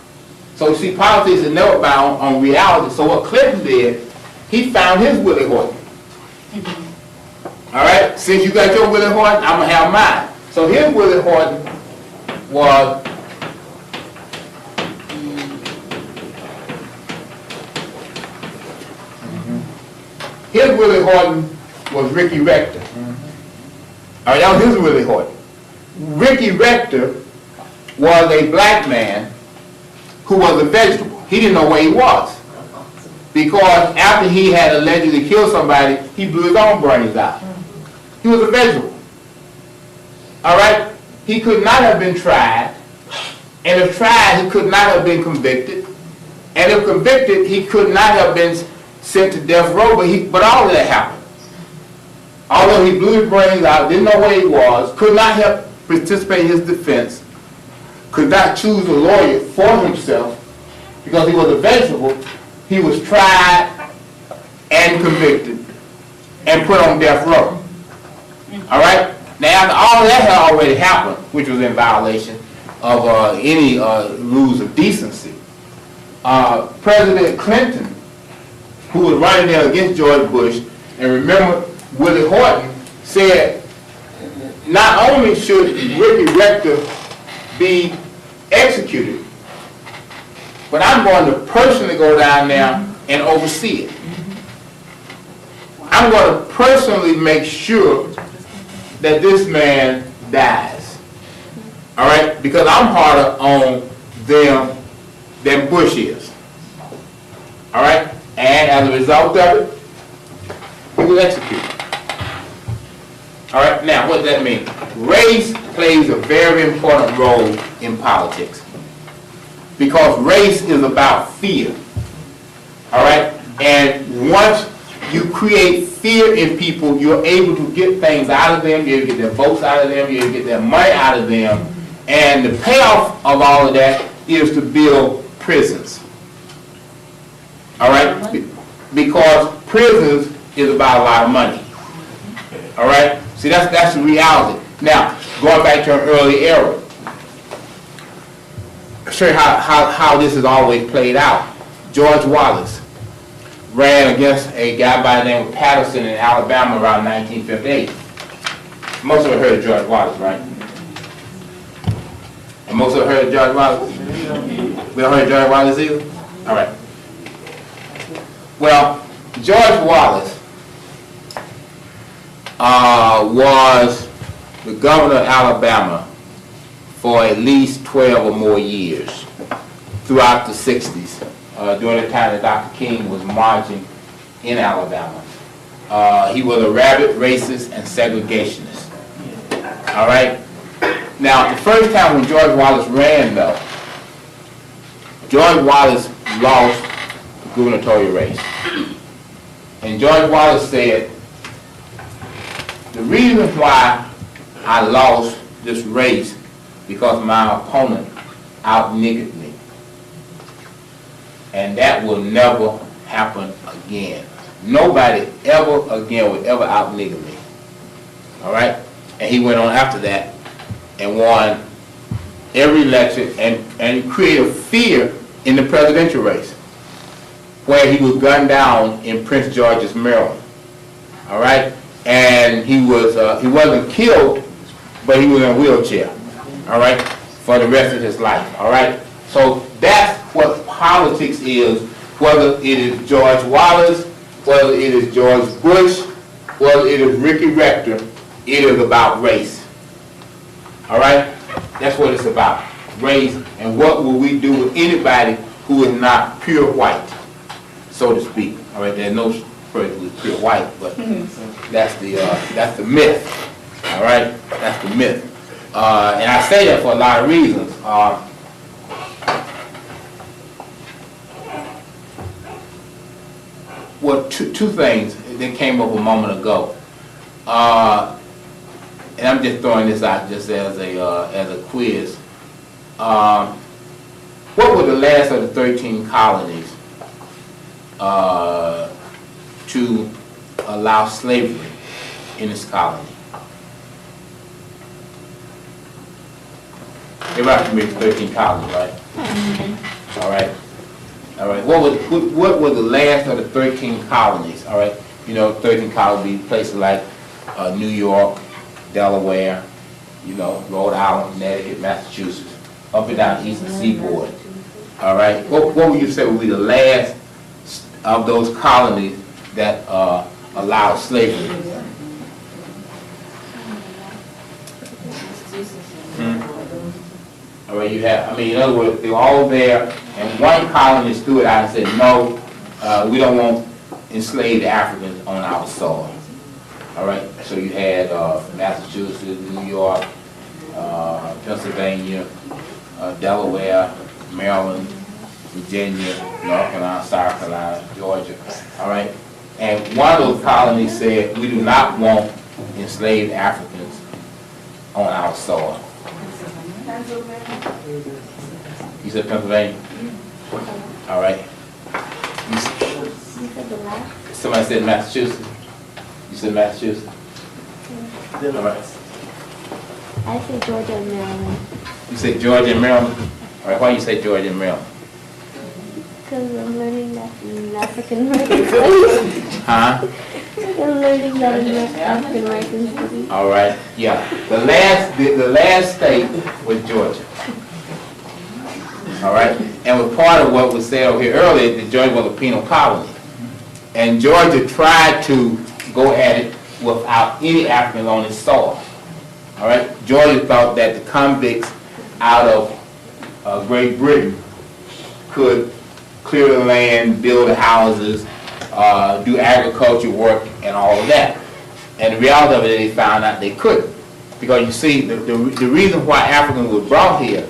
So you see, politics is never bound on reality. So what Clinton did, he found his Willie Horton. All right? Since you got your Willie Horton, I'm going to have mine. So his Willie Horton was Ricky Rector. All right, that was his Willie Horton. Ricky Rector was a black man who was a vegetable. He didn't know where he was, because after he had allegedly killed somebody, he blew his own brains out. He was a vegetable. All right? He could not have been tried, and if tried, he could not have been convicted, and if convicted, he could not have been sent to death row, but all of that happened. Although he blew his brains out, didn't know where he was, could not help participate in his defense, could not choose a lawyer for himself because he was a vegetable, he was tried and convicted and put on death row. All right? Now, after all of that had already happened, which was in violation of any rules of decency, President Clinton, who was running there against George Bush, and remember, Willie Horton said, not only should Ricky Rector be executed, but I'm going to personally go down there and oversee it. I'm going to personally make sure that this man dies. All right? Because I'm harder on them than Bush is. All right? And as a result of it, he was executed. All right? Now, what does that mean? Race plays a very important role in politics, because race is about fear. All right? And once you create fear in people, you're able to get things out of them, you're able to get their votes out of them, you're able to get their money out of them, and the payoff of all of that is to build prisons. All right? Because prisons is about a lot of money. All right? See, that's the reality. Now, going back to an early era, I'll show you how this has always played out. George Wallace ran against a guy by the name of Patterson in Alabama around 1958. Most of you heard of George Wallace, right? And most of you heard of George Wallace? We don't heard of George Wallace either? All right. Well, George Wallace was the governor of Alabama for at least 12 or more years throughout the 60s, during the time that Dr. King was marching in Alabama. He was a rabid racist and segregationist. All right? Now, the first time when George Wallace ran, though, George Wallace lost the gubernatorial race. And George Wallace said, the reason why I lost this race because my opponent out-niggered me. And that will never happen again. Nobody ever again will ever out-nigger me. All right? And he went on after that and won every election and created fear in the presidential race, where he was gunned down in Prince George's, Maryland. All right? And he wasn't killed, but he was in a wheelchair. All right? For the rest of his life. All right? So that's what politics is, whether it is George Wallace, whether it is George Bush, whether it is Ricky Rector, it is about race. All right? That's what it's about. Race, and what will we do with anybody who is not pure white, so to speak. All right? There's no person who is pure white, but that's the myth. All right? That's the myth. And I say that for a lot of reasons. Well, two things that came up a moment ago, and I'm just throwing this out just as a quiz. What were the last of the 13 colonies to allow slavery in this colony? Everybody can read 13 colonies, right? Mm-hmm. All right. All right. What were the last of the 13 colonies? All right. You know, 13 colonies would be places like New York, Delaware, you know, Rhode Island, Connecticut, Massachusetts, up and down the eastern seaboard. All right. What would you say would be the last of those colonies that allowed slavery? All right, you have, I mean, in other words, they were all there, and one colony stood out and said, no, we don't want enslaved Africans on our soil. All right, so you had Massachusetts, New York, Pennsylvania, Delaware, Maryland, Virginia, North Carolina, South Carolina, Georgia. All right, and one of those colonies said, we do not want enslaved Africans on our soil. You said Pennsylvania? All right. Somebody said Massachusetts? You said Massachusetts? All right. I said Georgia and Maryland. You said Georgia and Maryland? All right, why you say Georgia and Maryland? Because I'm learning that in African American studies. Huh? I'm learning that in African American studies. All right, yeah. The last state was Georgia. All right, and was part of what was said over here earlier that Georgia was a penal colony, and Georgia tried to go at it without any Africans on its soil. All right, Georgia thought that the convicts out of Great Britain could clear the land, build the houses, do agriculture work, and all of that. And the reality of it is they found out they couldn't. Because you see, the reason why Africans were brought here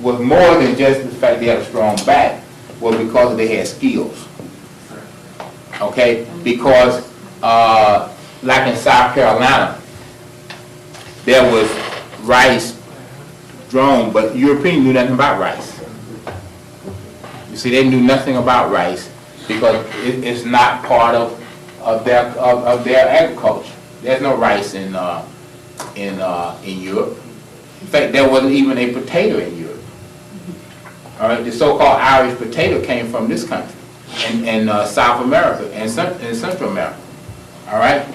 was more than just the fact they had a strong back, was because they had skills. Okay? Because, like in South Carolina, there was rice grown, but Europeans knew nothing about rice. You see, they knew nothing about rice because it's not part of their agriculture. There's no rice in Europe. In fact, there wasn't even a potato in Europe. All right, the so-called Irish potato came from this country. South America and Central America. All right?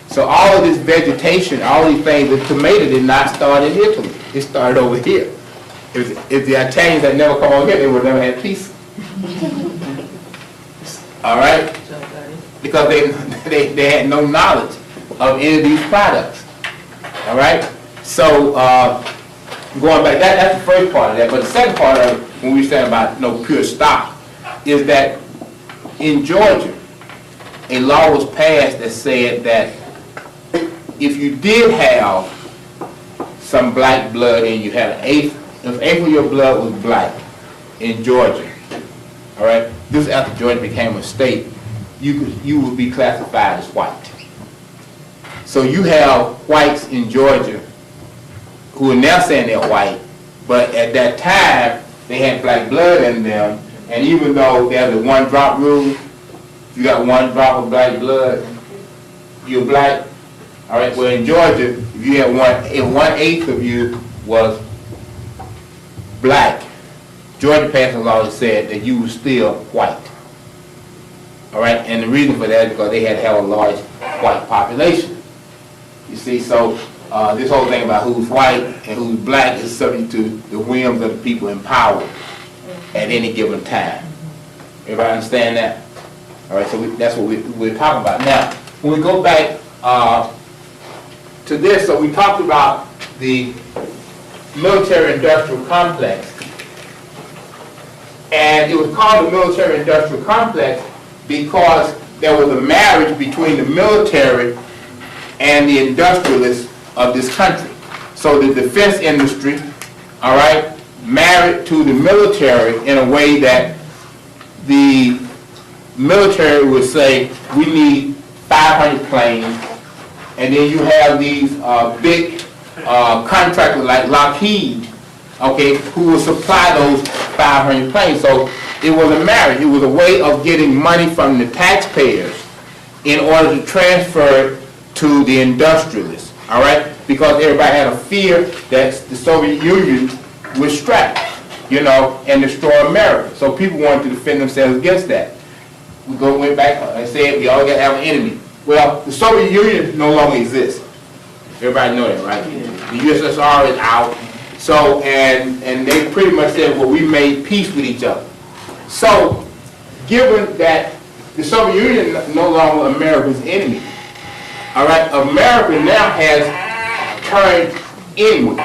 So all of this vegetation, all these things, the tomato did not start in Italy. It started over here. If the Italians had never come over here, they would have never had pizza. All right? Because they had no knowledge of any of these products. All right? So going back, that's the first part of that. But the second part of it, when we say about pure stock, is that in Georgia, a law was passed that said that if you did have some black blood and you had if eighth of your blood was black in Georgia, all right, this is after Georgia became a state, you would be classified as white. So you have whites in Georgia who are now saying they're white, but at that time they had black blood in them, and even though there's a one-drop rule, if you got one drop of black blood, you're black. All right. Well, in Georgia, if you had one-eighth of you was black, Georgia passed a law that said that you were still white. All right. And the reason for that is because they had to have a large white population. You see, so this whole thing about who's white and who's black is subject to the whims of the people in power at any given time. Everybody understand that? All right, so that's what we're talking about. Now, when we go back to this, so we talked about the military-industrial complex. And it was called the military-industrial complex because there was a marriage between the military and the industrialists of this country. So the defense industry, all right, married to the military in a way that the military would say, we need 500 planes, and then you have these big contractors like Lockheed, okay, who will supply those 500 planes. So it was a marriage. It was a way of getting money from the taxpayers in order to transfer it to the industrialists, all right? Because everybody had a fear that the Soviet Union would strike, and destroy America. So people wanted to defend themselves against that. We went back and said we all got to have an enemy. Well, the Soviet Union no longer exists. Everybody know that, right? The USSR is out. So, and they pretty much said, well, we made peace with each other. So, given that the Soviet Union is no longer America's enemy, all right, America now has turned inward.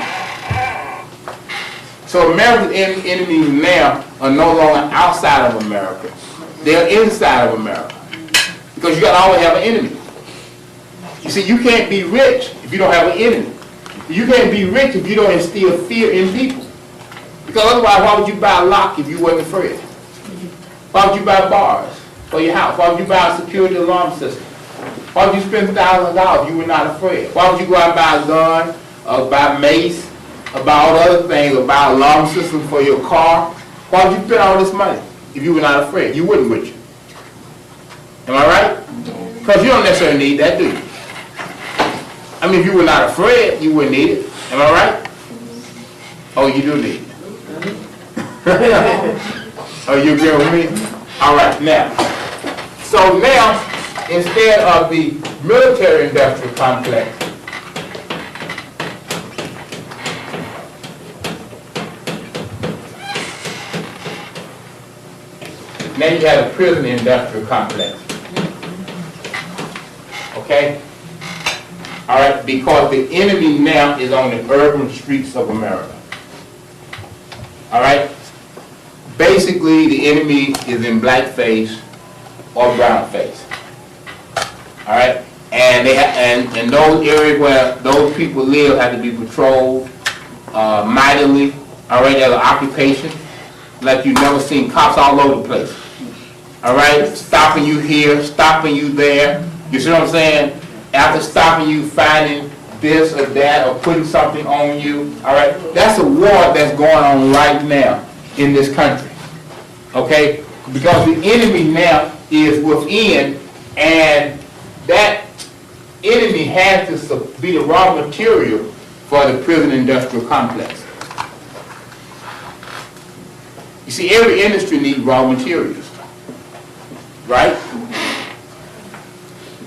So America's enemies now are no longer outside of America. They're inside of America. Because you got to always have an enemy. You see, you can't be rich if you don't have an enemy. You can't be rich if you don't instill fear in people. Because otherwise, why would you buy a lock if you wasn't afraid? Why would you buy bars for your house? Why would you buy a security alarm system? Why would you spend thousands of dollars if you were not afraid? Why would you go out and buy a gun, or buy mace, or buy all other things, or buy an alarm system for your car? Why would you spend all this money if you were not afraid? You wouldn't, would you? Am I right? Because you don't necessarily need that, do you? I mean, if you were not afraid, you wouldn't need it. Am I right? Oh, you do need it. Oh, you agree with me? All right, now. So now, instead of the military-industrial complex, now you have a prison-industrial complex. Okay? All right, because the enemy now is on the urban streets of America. All right? Basically, the enemy is in blackface or brownface. All right? And they and those areas where those people live have to be patrolled mightily. All right, as an occupation, like you've never seen, cops all over the place. All right, stopping you here, stopping you there. You see what I'm saying? After stopping you, finding this or that, or putting something on you. All right, that's a war that's going on right now in this country. Okay, because the enemy now is within, and that enemy has to be the raw material for the prison industrial complex. You see, every industry needs raw materials. right?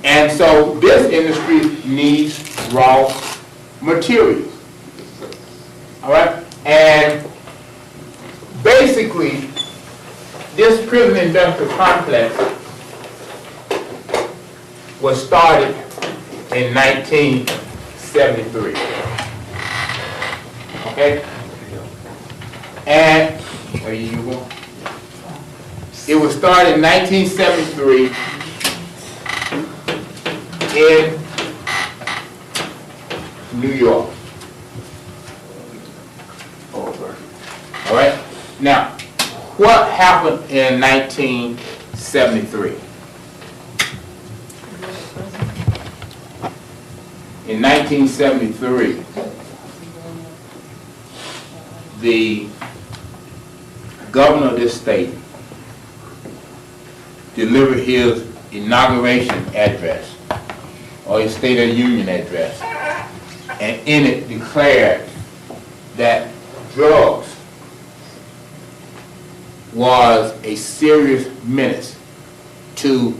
And so this industry needs raw materials, all right? And basically, this prison industrial complex was started in 1973, okay? And, where you go? It was started in 1973 in New York. All right? Now, what happened in 1973? In 1973, the governor of this state delivered his inauguration address, or his State of the Union address, and in it declared that drugs was a serious menace to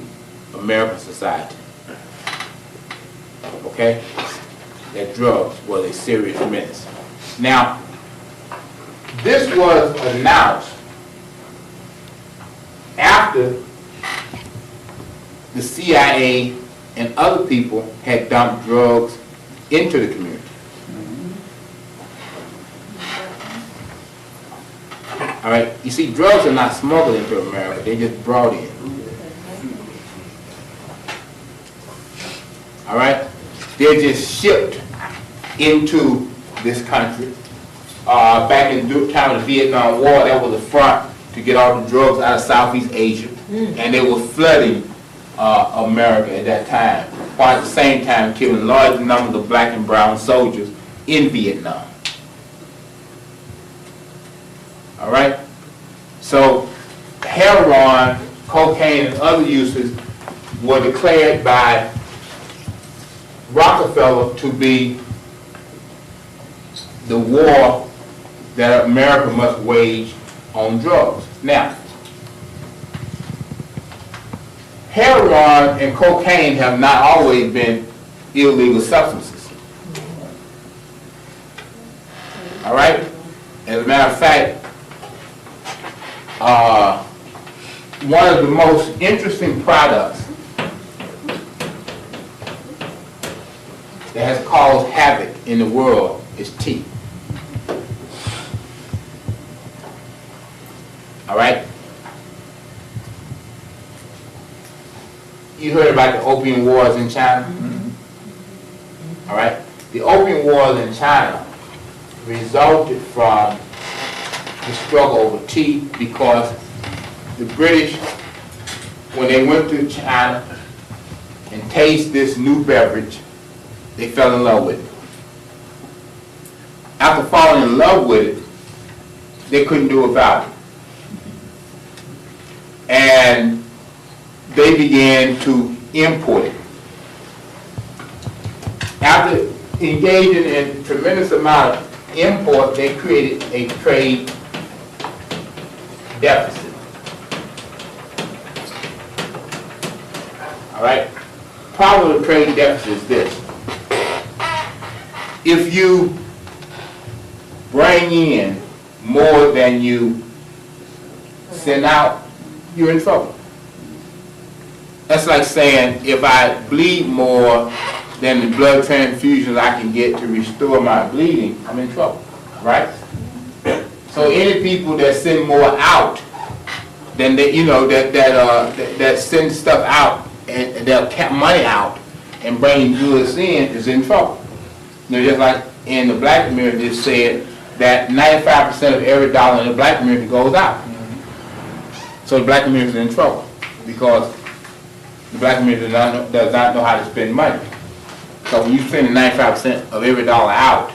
American society. Okay? That drugs was a serious menace. Now, this was announced after the CIA and other people had dumped drugs into the community. All right, you see, drugs are not smuggled into America, they just brought in. All right, they're just shipped into this country. Back in the time of the Vietnam War, that was the front to get all the drugs out of Southeast Asia, and they were flooding America at that time, while at the same time killing large numbers of black and brown soldiers in Vietnam. All right? So heroin, cocaine, and other uses were declared by Rockefeller to be the war that America must wage on drugs. Now, heroin and cocaine have not always been illegal substances. All right? As a matter of fact, one of the most interesting products that has caused havoc in the world is tea. All right? You heard about the opium wars in China? All right? The opium wars in China resulted from the struggle over tea because the British, when they went to China and tasted this new beverage, they fell in love with it. After falling in love with it, they couldn't do without it. And they began to import it. After engaging in a tremendous amount of import, they created a trade deficit. All right? Problem with the trade deficit is this. If you bring in more than you send out, you're in trouble. That's like saying if I bleed more than the blood transfusions I can get to restore my bleeding, I'm in trouble, right? So any people that send more out than they, that send stuff out and they'll cap money out and bring goods in is in trouble. Just like in the black community, it said that 95% of every dollar in the black community goes out. So the black community is in trouble because the black community does not know how to spend money. So when you spend 95% of every dollar out,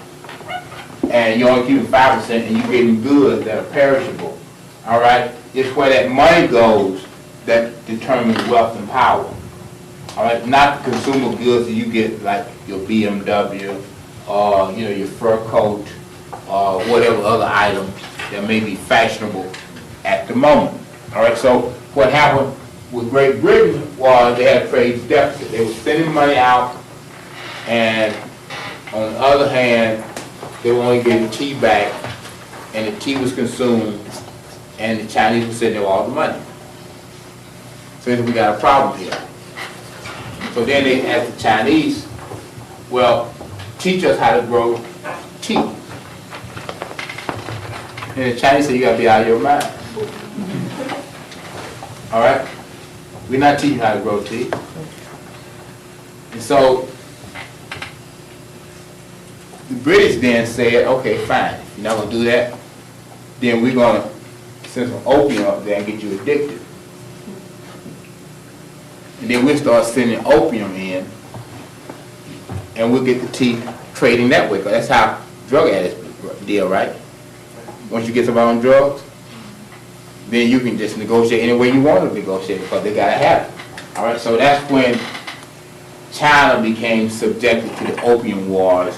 and you're only keeping 5% and you're getting goods that are perishable, all right, it's where that money goes that determines wealth and power. All right, not the consumer goods that you get like your BMW or your fur coat or whatever other item that may be fashionable at the moment. All right, so what happened with Great Britain was they had a trade deficit. They were sending money out, and on the other hand, they were only getting tea back, and the tea was consumed, and the Chinese were sending them all the money. So we got a problem here. So then they asked the Chinese, well, teach us how to grow tea. And the Chinese said, you gotta be out of your mind. All right? We're not teaching how to grow tea. And so the British then said, okay, fine. If you're not gonna do that, then we're gonna send some opium up there and get you addicted. And then we'll start sending opium in, and we'll get the tea trading that way, because that's how drug addicts deal, right? Once you get somebody on drugs, then you can just negotiate any way you want to negotiate, because they gotta have it. All right, so that's when China became subjected to the opium wars,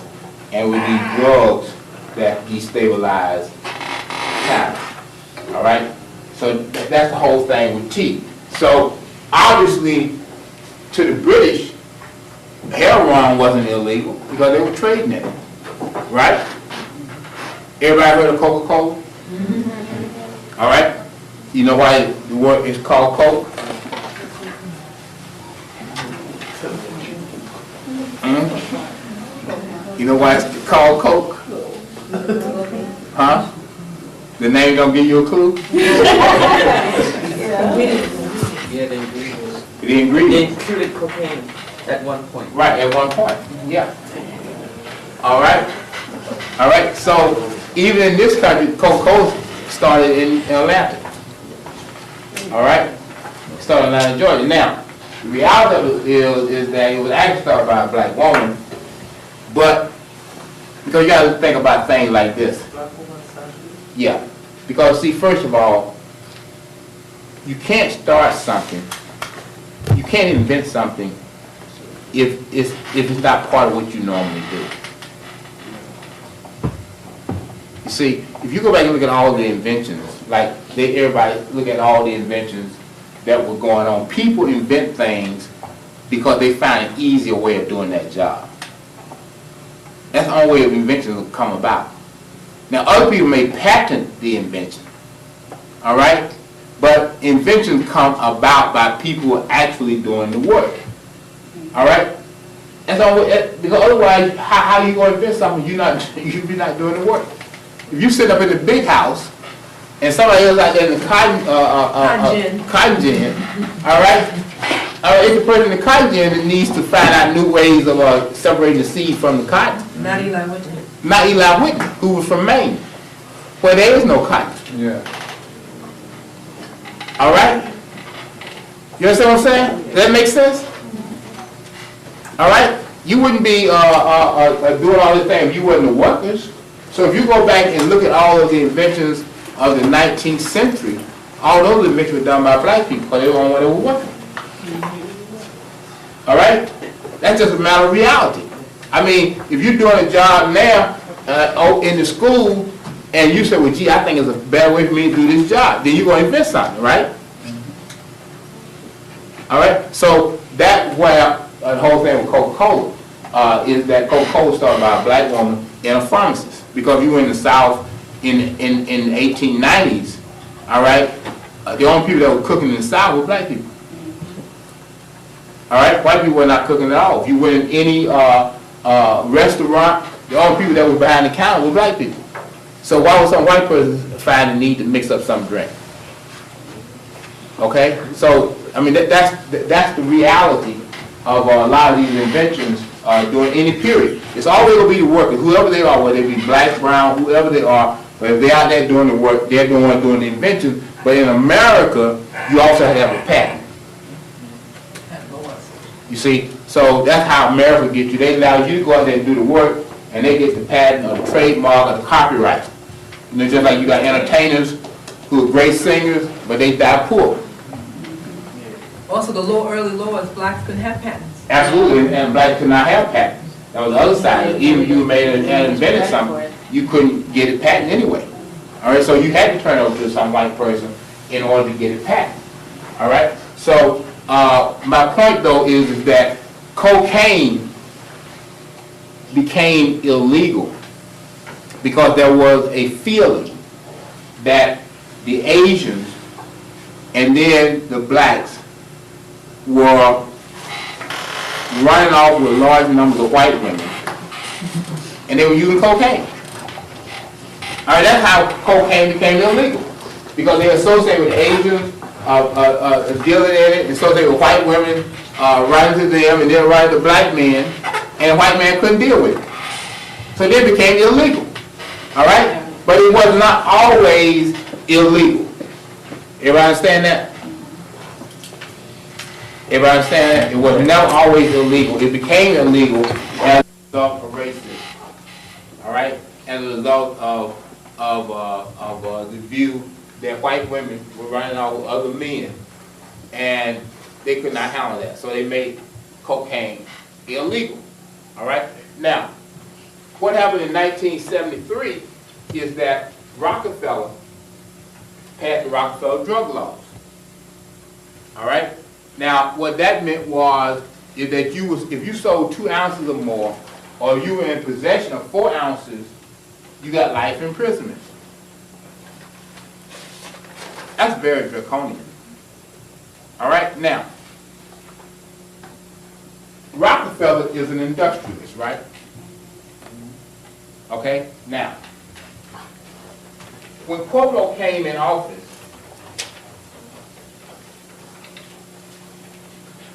and with these drugs that destabilized China. All right, so that's the whole thing with tea. So obviously, to the British, heroin wasn't illegal because they were trading it, right? Everybody heard of Coca-Cola? All right, you know why the word is called Coke? You know why it's called Coke? Huh? The name don't give you a clue? Yeah, the ingredients. The ingredients. They included cocaine at one point. Right, at one point, yeah. All right? All right, so even in this country, Coca-Cola started in Atlanta. All right? Started in Atlanta, Georgia. Now, the reality of it is that it was actually started by a black woman, but because you got to think about things like this. Yeah, because see, first of all, you can't start something, you can't invent something if it's not part of what you normally do. You see, if you go back and look at all the inventions, like everybody look at all the inventions that were going on, people invent things because they find an easier way of doing that job. That's the only way of invention will come about. Now, other people may patent the invention, all right? But inventions come about by people actually doing the work, all right? And so, because otherwise, how are you going to invent something you're not doing the work? If you sit up in the big house and somebody else out there in the cotton gin, all right? It's the person in the cotton gin that needs to find out new ways of separating the seed from the cotton. Not Eli Whitney. Not Eli Whitney, who was from Maine, where there is no cotton. Yeah. All right? You understand what I'm saying? Does that make sense? All right? You wouldn't be doing all this thing if you wasn't the workers. So if you go back and look at all of the inventions of the 19th century, all those inventions were done by black people because they were the only ones that were working. All right? That's just a matter of reality. I mean, if you're doing a job now in the school and you say, well, gee, I think it's a better way for me to do this job, then you're going to invent something, right? All right? So that's where the whole thing with Coca-Cola is that Coca-Cola started by a black woman and a pharmacist. Because you were in the South in the 1890s, all right, the only people that were cooking in the South were black people. All right? White people were not cooking at all. If you went in any restaurant, the only people that were behind the counter were black people. So why would some white person find the need to mix up some drink? Okay? So, I mean, that's the reality of a lot of these inventions during any period. It's always going to be the workers, whoever they are, whether they be black, brown, whoever they are, but if they're out there doing the work, they're the one doing the invention. But in America, you also have to have a patent. You see? So that's how America gets you. They allow you to go out there and do the work, and they get the patent or the trademark or the copyright. You know, just like you got entertainers who are great singers, but they die poor. Also, the early laws, blacks couldn't have patents. Absolutely, and blacks could not have patents. That was the other side. Even if you made and invented something, you couldn't get it patent anyway. All right, so you had to turn it over to some white person in order to get it patent. All right, So my point though is that cocaine became illegal because there was a feeling that the Asians and then the blacks were running off with large numbers of white women, and they were using cocaine. All right, that's how cocaine became illegal, because they associated with Asians dealing in it, and associated with white women running to them, and then running to black men, and the white man couldn't deal with it. So then it became illegal. All right, but it was not always illegal. Everybody understand that? Everybody understand that? It was never always illegal. It became illegal as a result of racism. All right? As a result of the view that white women were running off with other men, and they could not handle that. So they made cocaine illegal. All right? Now, what happened in 1973 is that Rockefeller passed the Rockefeller drug laws. All right? Now, what that meant was is that if you sold 2 ounces or more, or you were in possession of 4 ounces, you got life imprisonment. That's very draconian. All right? Now, Rockefeller is an industrialist, right? Okay? Now, when Cuomo came in office,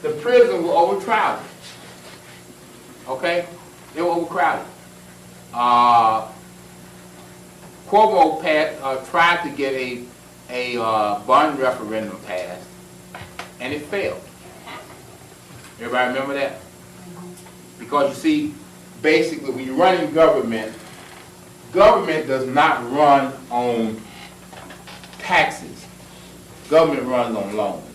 the prisons were overcrowded. Okay? They were overcrowded. Cuomo tried to get a bond referendum passed, and it failed. Everybody remember that? Because you see, basically, when you run in government, government does not run on taxes. Government runs on loans.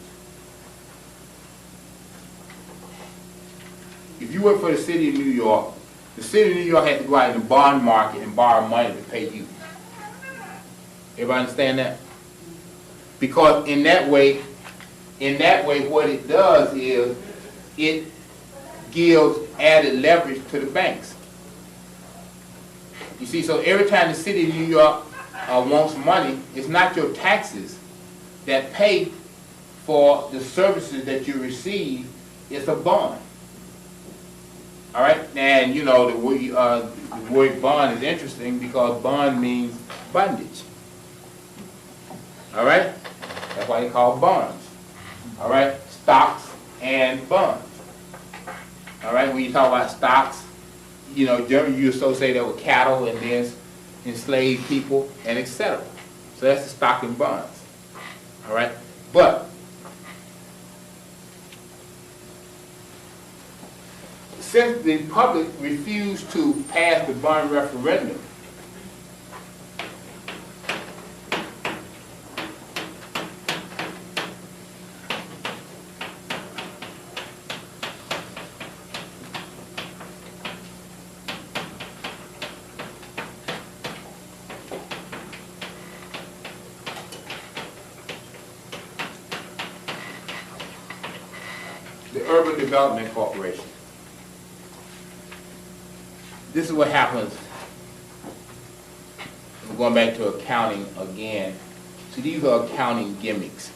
If you work for the city of New York, the city of New York has to go out in the bond market and borrow money to pay you. Everybody understand that? Because in that way, what it does is it gives added leverage to the banks. You see, so every time the city of New York wants money, it's not your taxes that pay for the services that you receive, it's a bond. All right, and you know the word bond is interesting because bond means bondage. All right, that's why they call bonds. All right, stocks and bonds. All right, when you talk about stocks, you know, generally you associate that with cattle and then enslaved people and etc. So that's the stock and bonds. All right, but since the public refused to pass the bond referendum, the Urban Development Corporation. This is what happens. We're going back to accounting again. So these are accounting gimmicks.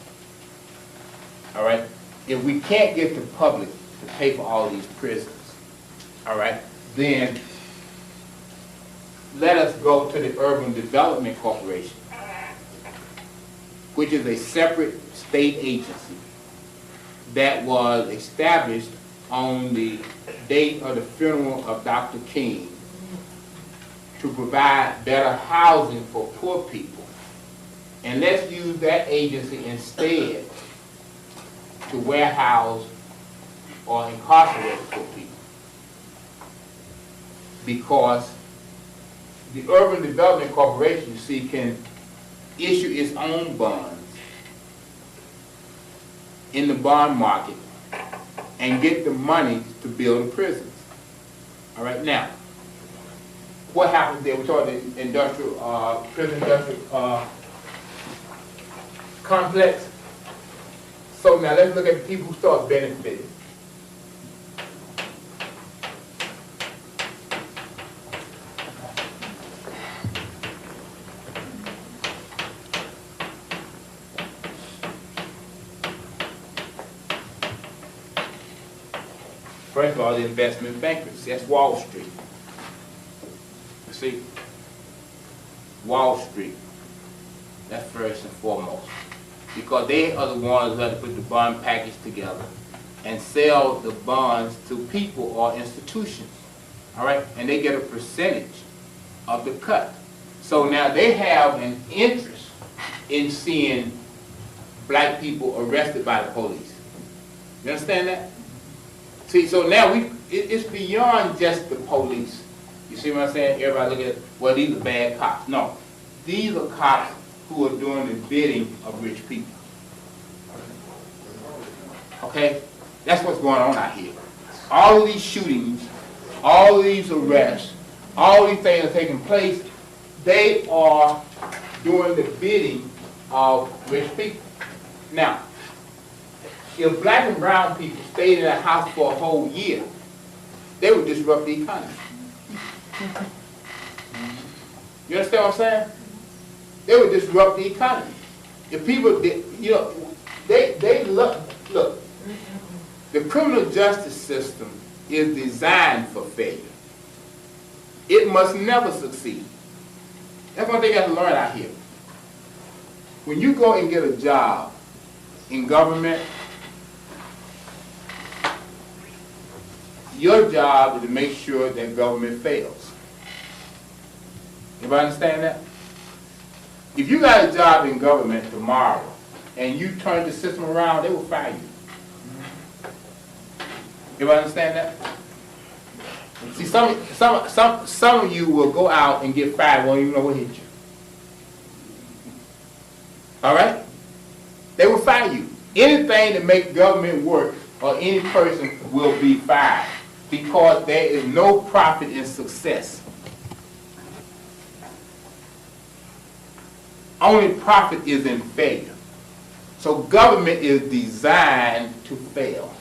All right? If we can't get the public to pay for all these prisons, all right, then let us go to the Urban Development Corporation, which is a separate state agency that was established on the date of the funeral of Dr. King to provide better housing for poor people. And let's use that agency instead to warehouse or incarcerate poor people. Because the Urban Development Corporation, you see, can issue its own bonds in the bond market and get the money to build the prisons. All right, now, what happens there? We talk about the industrial, prison industrial complex. So now let's look at the people who start benefiting. First of all, the investment bankers. That's Wall Street. You see? Wall Street. That's first and foremost. Because they are the ones who have to put the bond package together and sell the bonds to people or institutions. All right? And they get a percentage of the cut. So now they have an interest in seeing black people arrested by the police. You understand that? See, so now it's beyond just the police. You see what I'm saying? Everybody look at, well, these are bad cops. No. These are cops who are doing the bidding of rich people. Okay? That's what's going on out here. All of these shootings, all of these arrests, all these things are taking place, they are doing the bidding of rich people. Now, if black and brown people stayed in a house for a whole year, they would disrupt the economy. You understand what I'm saying? They would disrupt the economy. If people, you know, they look, the criminal justice system is designed for failure. It must never succeed. That's one thing you have to learn out here. When you go and get a job in government, your job is to make sure that government fails. Everybody understand that? If you got a job in government tomorrow and you turn the system around, they will fire you. Everybody understand that? See, some of you will go out and get fired, won't even know what hit you. All right? They will fire you. Anything that makes government work or any person will be fired because there is no profit in success. Only profit is in failure. So government is designed to fail.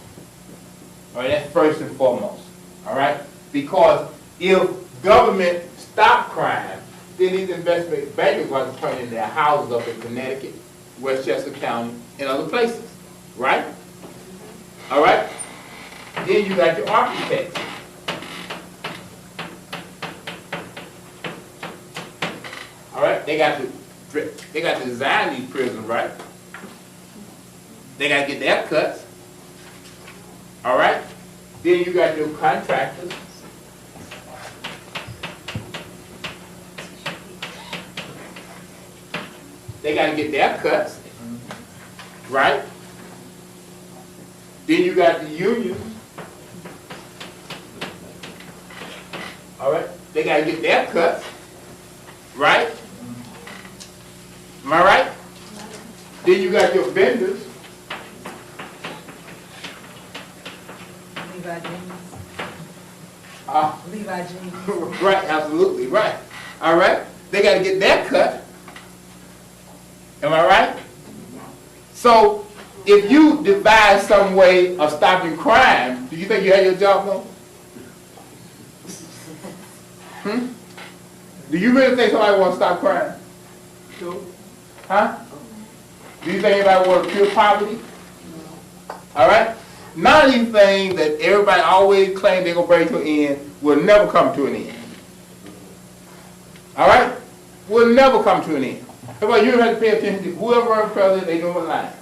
All right, that's first and foremost. All right? Because if government stopped crime, then these investment bankers want to turn in their houses up in Connecticut, Westchester County, and other places. Right? All right? Then you got your architects. All right? They got to design these prisons, right? They got to get their cuts. All right? Then you got your contractors. They got to get their cuts. Right? Then you got the unions. All right? They got to get their cuts. Right? Am I right? Then you got your vendors. Levi Jeans. Levi Jeans. Right, absolutely, right. All right? They got to get their cut. Am I right? So, if you devise some way of stopping crime, do you think you had your job done? Do you really think somebody wants to stop crime? No. Huh? Do you think anybody wants to cure poverty? All right? None of these things that everybody always claims they're going to bring to an end will never come to an end. All right? Will never come to an end. Well, you don't have to pay attention to whoever runs president, they doing lying.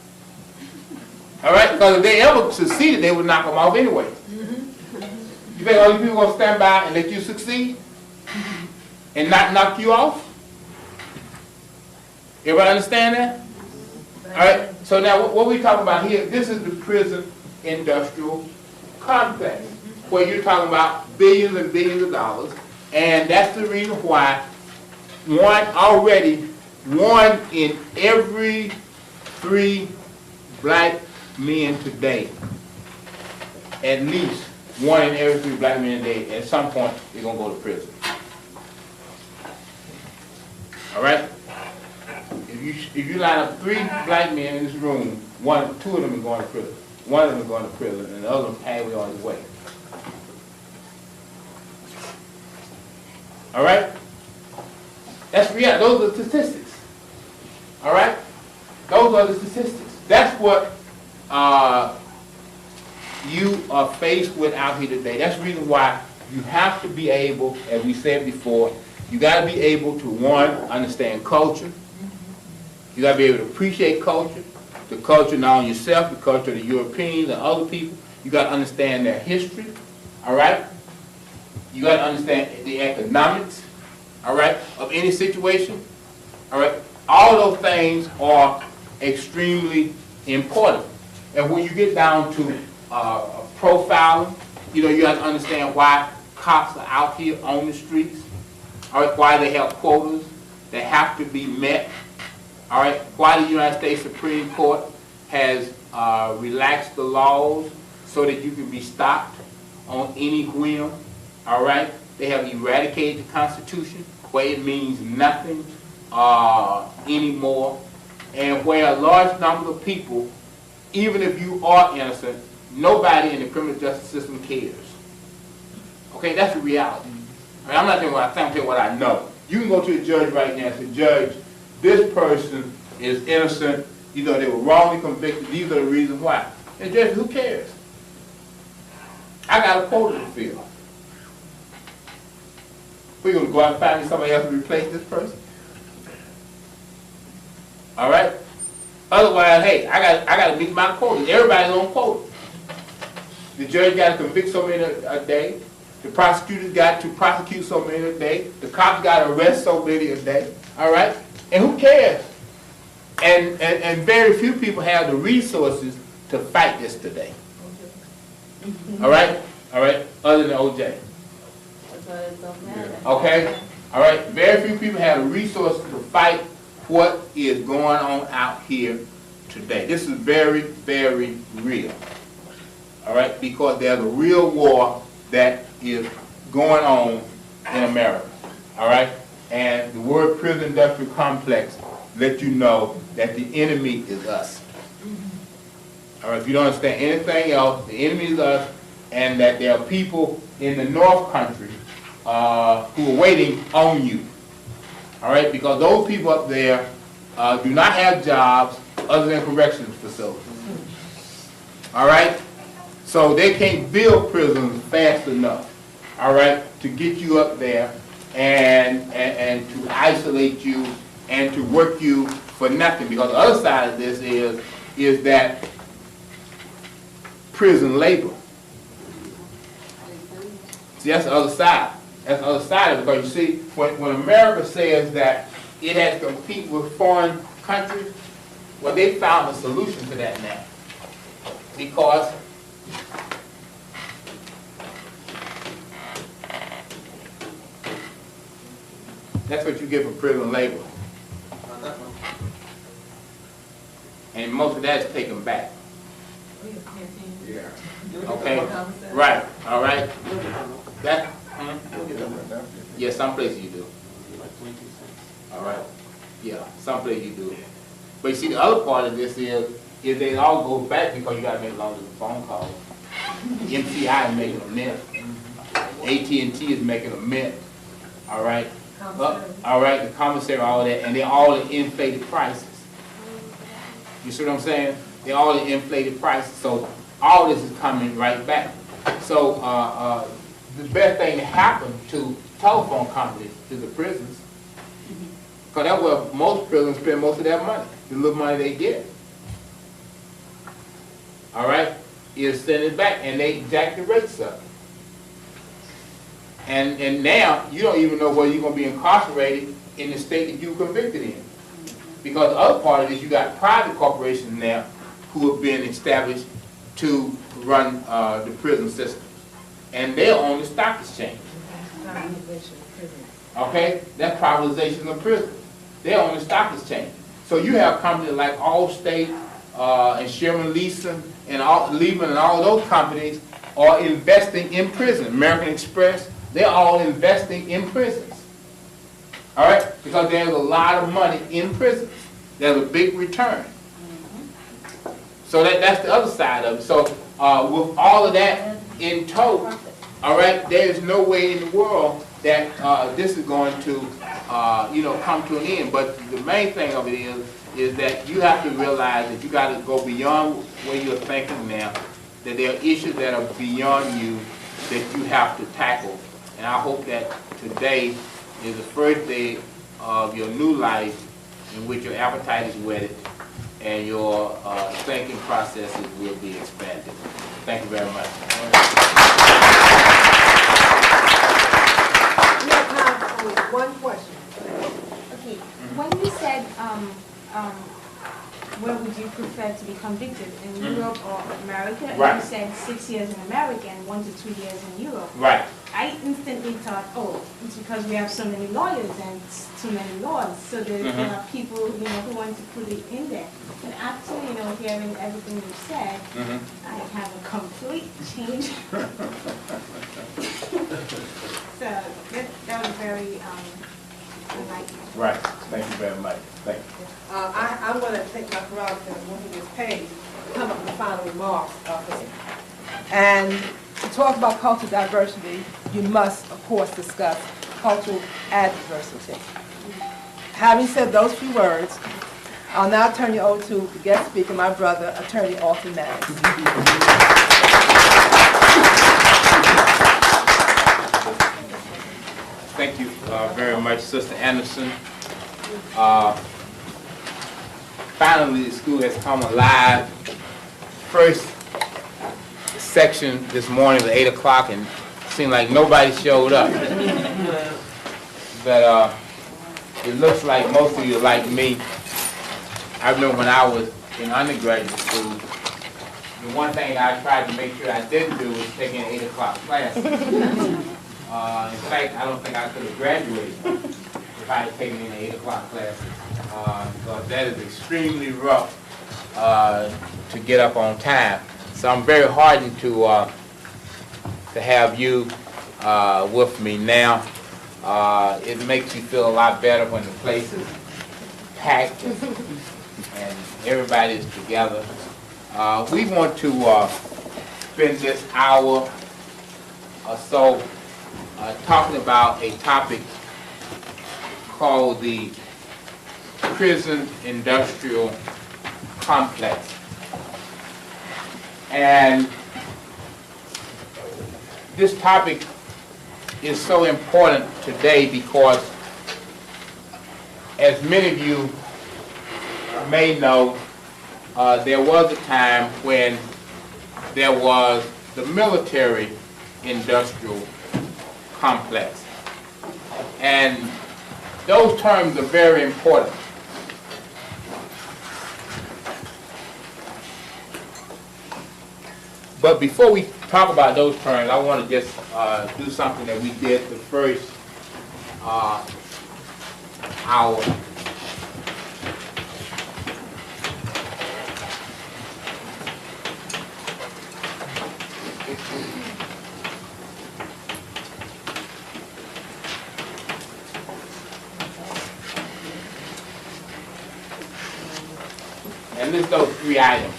All right? Because if they ever succeeded, they would knock them off anyway. You think all these people are going to stand by and let you succeed? And not knock you off? Everybody understand that? All right? So now what we're talking about here, this is the prison industrial complex, where you're talking about billions and billions of dollars. And that's the reason why one in every 3 black men today, at least 1 in every 3 black men today, at some point, they're going to go to prison. All right? If you line up 3 black men in this room, 2 of them are going to prison. One of them is going to prison, and the other one's halfway on his way. All right? That's reality. Those are the statistics. All right? Those are the statistics. That's what you are faced with out here today. That's the reason why you have to be able, as we said before, you got to be able to, 1, understand culture. You got to be able to appreciate culture, the culture not only yourself, the culture of the Europeans and other people. You got to understand their history, all right? You got to understand the economics, all right, of any situation, all right? All those things are extremely important. And when you get down to profiling, you know, you have to understand why cops are out here on the streets, all right, why they have quotas that have to be met, all right, why the United States Supreme Court has relaxed the laws so that you can be stopped on any whim, all right? They have eradicated the Constitution where it means nothing anymore, and where a large number of people, even if you are innocent, nobody in the criminal justice system cares. Okay, that's the reality. I mean, I'm not saying what I think, I'm saying what I know. You can go to a judge right now and say, Judge, this person is innocent, you know, they were wrongly convicted, these are the reasons why. And Judge, who cares? I got a quota to fill. We're going to go out and find somebody else to replace this person. All right? Otherwise, hey, I got to meet my quota. Everybody's on quota. The judge got to convict so many a day. The prosecutors got to prosecute so many a day. The cops got to arrest so many a day. All right? And who cares? And very few people have the resources to fight this today. All right? All right? Other than OJ. Okay? All right? Very few people have the resources to fight what is going on out here today. This is very, very real. All right? Because there's a real war that is going on in America. All right? And the word prison industrial complex lets you know that the enemy is us. All right? If you don't understand anything else, the enemy is us, and that there are people in the North Country who are waiting on you. All right? Because those people up there do not have jobs other than corrections facilities. All right? So they can't build prisons fast enough, all right, to get you up there and to isolate you and to work you for nothing. Because the other side of this is that prison labor. See, that's the other side. That's the other side of it. Because you see, when America says that it has to compete with foreign countries, well, they found a solution to that now. Because that's what you get for prison labor. And most of that is taken back. Yeah. Okay? Right. All right? That, yeah, some places you do. All right? Yeah, some places you do. But you see, the other part of this is it all goes back because you got to make long distance phone calls. MCI is making a mint. AT&T is making a mint. All right? All right, the commissary, all that, and they're all at inflated prices. You see what I'm saying? They're all at inflated prices. So all this is coming right back. So the best thing that happened to telephone companies is the prisons. Because that's where most prisons spend most of their money, the little money they get. All right? Is send it back, and they jack the rates up. And now, you don't even know whether you're going to be incarcerated in the state that you were convicted in. Because the other part of this, you got private corporations now who have been established to run the prison systems. And they're on the stock exchange. Okay? That's privatization of prison. They're on the stock exchange. So you have companies like Allstate and Sherman Leeson and Lehman and all those companies are investing in prison. American Express, they're all investing in prisons. All right? Because there's a lot of money in prisons. there's a big return. So that's the other side of it. So with all of that in tow, all right, there is no way in the world that this is going to, you know, come to an end. But the main thing of it is that you have to realize that you got to go beyond where you're thinking now, that there are issues that are beyond you that you have to tackle. And I hope that today is the first day of your new life in which your appetite is whetted and your thinking processes will be expanded. Thank you very much. We have time for only one question. Okay, when you said, where would you prefer to be convicted, in Europe or America? And Right. you said 6 years in America and 1 to 2 years in Europe. Right. I instantly thought, oh, it's because we have so many lawyers and too many laws, so there are people, you know, who want to put it in there. But after, you know, hearing everything you said, I have a complete change. So that was very enlightening. Right. Thank you very much. Thank you. I'm going to take my prerogative when he gets paid to come up with the final remarks of it. And to talk about cultural diversity, you must, of course, discuss cultural adversity. Having said those few words, I'll now turn you over to the guest speaker, my brother, Attorney Alton Maddox. Thank you very much, Sister Anderson. Finally, the school has come alive. First section this morning was 8 o'clock and it seemed like nobody showed up. But it looks like most of you are like me. I remember when I was in undergraduate school, the one thing I tried to make sure I didn't do was take an 8 o'clock class. In fact, I don't think I could have graduated if I had taken in 8 o'clock classes. Because that is extremely rough to get up on time. So I'm very heartened to have you with me now. It makes you feel a lot better when the place is packed and everybody is together. We want to spend this hour or so talking about a topic called the prison industrial complex. And this topic is so important today because, as many of you may know, there was a time when there was the military industrial complex. And those terms are very important. But before we talk about those terms, I want to just do something that we did the first hour. And list those 3 items.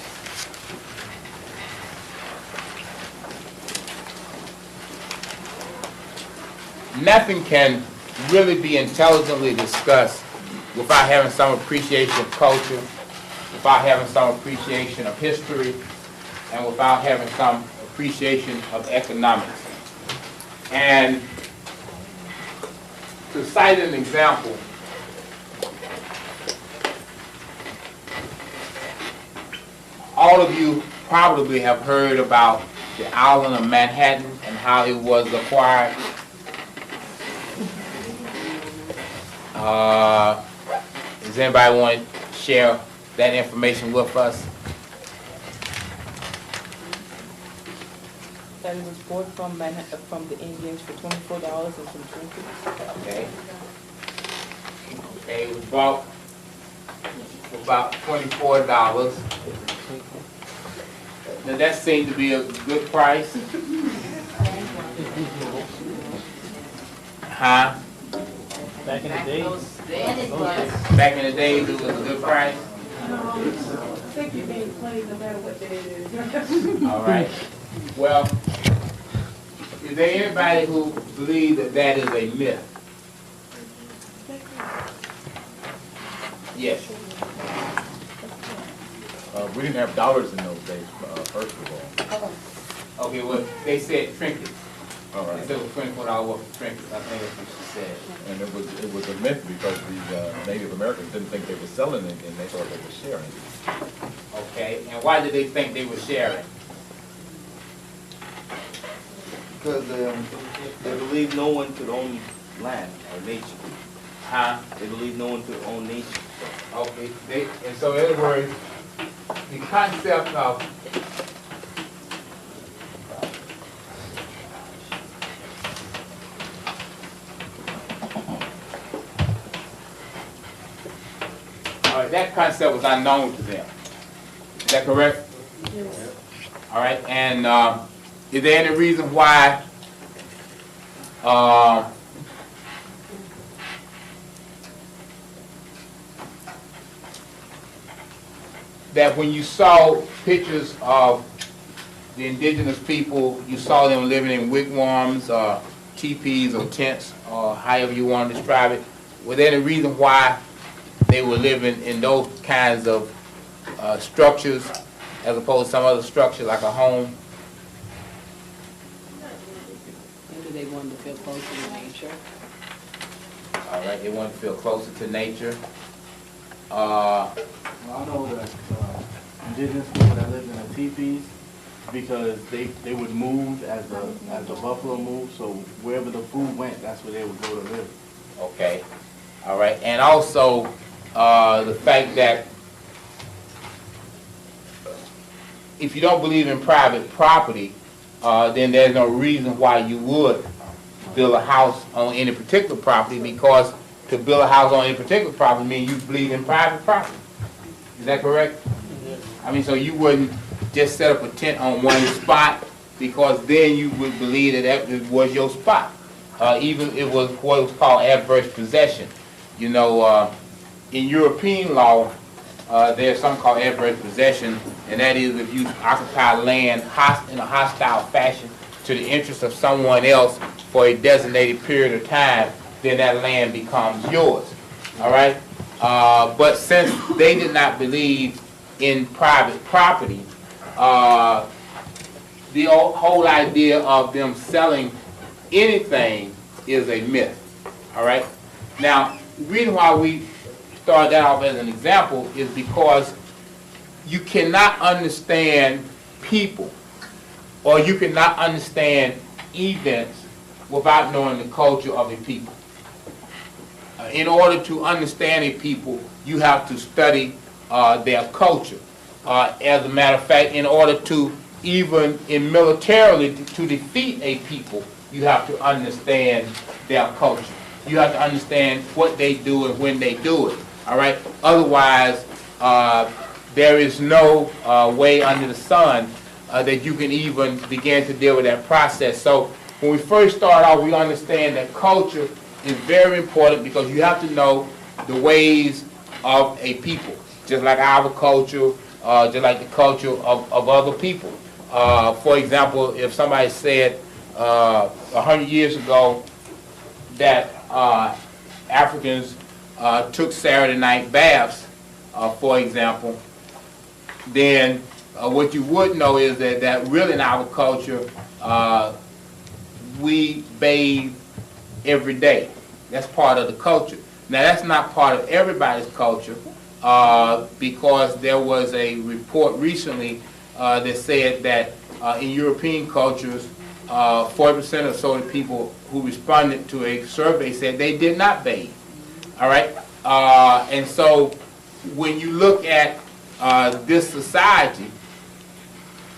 Nothing can really be intelligently discussed without having some appreciation of culture, without having some appreciation of history, and without having some appreciation of economics. And to cite an example, all of you probably have heard about the island of Manhattan and how it was acquired. Does anybody want to share that information with us? That it was bought from from the Indians for $24 and some trinkets. Okay. Okay, it was bought for about $24. Now that seemed to be a good price. Huh? Back in the day, And it was. Back in the days, it was a good price. I think you made money no matter what day it is. All right. Well, is there anybody who believes that that is a myth? Yes. We didn't have dollars in those days, first of all. Okay, well, they said trinkets. All They right. said it was $24 worth of trinkets. I think that's what she said. And it was a myth because the Native Americans didn't think they were selling it and they thought they were sharing it. Okay, and why did they think they were sharing? Because they believe no one could own land or nature. Huh? They believe no one could own nature. Okay, and so in other words, the concept of that concept was unknown to them. Is that correct? Yes. All right, and is there any reason why that when you saw pictures of the indigenous people, you saw them living in wigwams or teepees or tents or however you want to describe it, was there any reason why they were living in those kinds of structures as opposed to some other structure like a home? Maybe they wanted to feel closer to nature. All right, they want to feel closer to nature. Well, I know that indigenous people that lived in the teepees, because they would move as the buffalo moved, so wherever the food went, that's where they would go to live. Okay, all right, and also the fact that if you don't believe in private property, then there's no reason why you would build a house on any particular property, because to build a house on any particular property means you believe in private property. Is that correct? I mean, so you wouldn't just set up a tent on one spot, because then you would believe that that was your spot. Even it was what was called adverse possession. You know, in European law, there's something called adverse possession, and that is if you occupy land in a hostile fashion to the interest of someone else for a designated period of time, then that land becomes yours. All right? But since they did not believe in private property, the whole idea of them selling anything is a myth. All right? Now, the reason why we start that off as an example is because you cannot understand people, or you cannot understand events without knowing the culture of a people. In order to understand a people, you have to study their culture. As a matter of fact, in order to even militarily to defeat a people, you have to understand their culture. You have to understand what they do and when they do it. All right. Otherwise, there is no way under the sun that you can even begin to deal with that process. So when we first start off, we understand that culture is very important, because you have to know the ways of a people, just like our culture, just like the culture of other people. For example, if somebody said 100 years ago that Africans took Saturday night baths, for example, then what you would know is that really in our culture, we bathe every day. That's part of the culture. Now, that's not part of everybody's culture, because there was a report recently that said that in European cultures, 40% or so of people who responded to a survey said they did not bathe. All right? And so when you look at this society,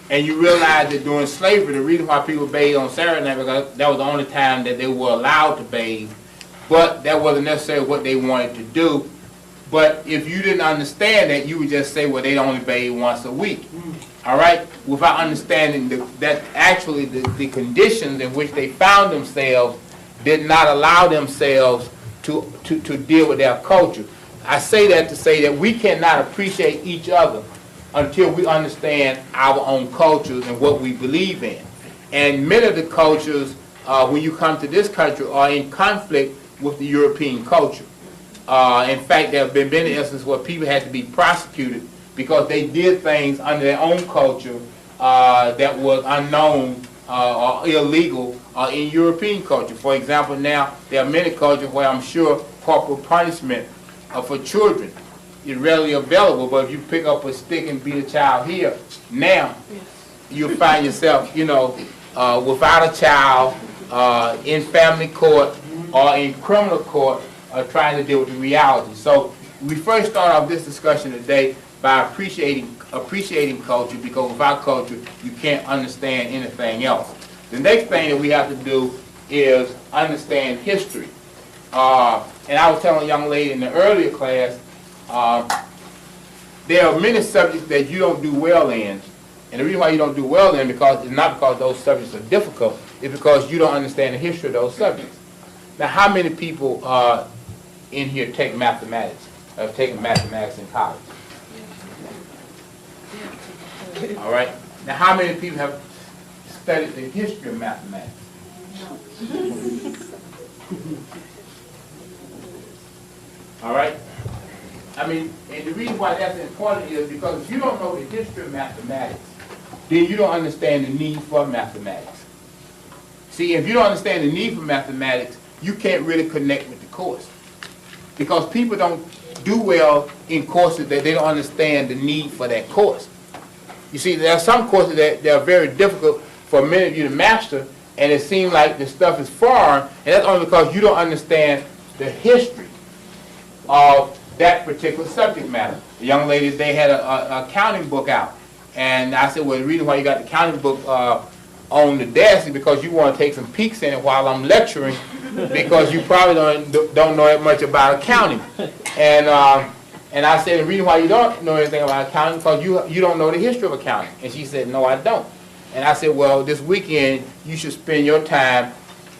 and you realize that during slavery, the reason why people bathed on Saturday night, because that was the only time that they were allowed to bathe, but that wasn't necessarily what they wanted to do. But if you didn't understand that, you would just say, well, they only bathe once a week. All right? Without understanding that actually the conditions in which they found themselves did not allow themselves to deal with their culture. I say that to say that we cannot appreciate each other until we understand our own cultures and what we believe in. And many of the cultures, when you come to this country, are in conflict with the European culture. In fact, there have been many instances where people had to be prosecuted because they did things under their own culture that was unknown or illegal in European culture. For example, now there are many cultures where I'm sure corporal punishment for children is readily available, but if you pick up a stick and beat a child here, now you'll find yourself, you know, without a child in family court or in criminal court trying to deal with the reality. So we first start off this discussion today by appreciating culture, because without culture you can't understand anything else. The next thing that we have to do is understand history. And I was telling a young lady in the earlier class, there are many subjects that you don't do well in, and the reason why you don't do well in because it's not because those subjects are difficult, it's because you don't understand the history of those subjects. Now, how many people in here take mathematics, have taken mathematics in college? All right. Now, how many people have studied the history of mathematics? All right. I mean, and the reason why that's important is because if you don't know the history of mathematics, then you don't understand the need for mathematics. See, if you don't understand the need for mathematics, you can't really connect with the course. Because people don't do well in courses that they don't understand the need for that course. You see, there are some courses that are very difficult for many of you to master, and it seems like the stuff is foreign, and that's only because you don't understand the history of that particular subject matter. The young ladies, they had a accounting book out, and I said, well, the reason why you got the accounting book on the desk is because you want to take some peeks in it while I'm lecturing, because you probably don't know that much about accounting. And I said, the reason why you don't know anything about accounting is because you don't know the history of accounting. And she said, no, I don't. And I said, well, this weekend you should spend your time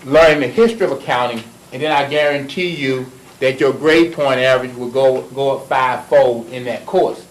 learning the history of accounting, and then I guarantee you that your grade point average will go up fivefold in that course.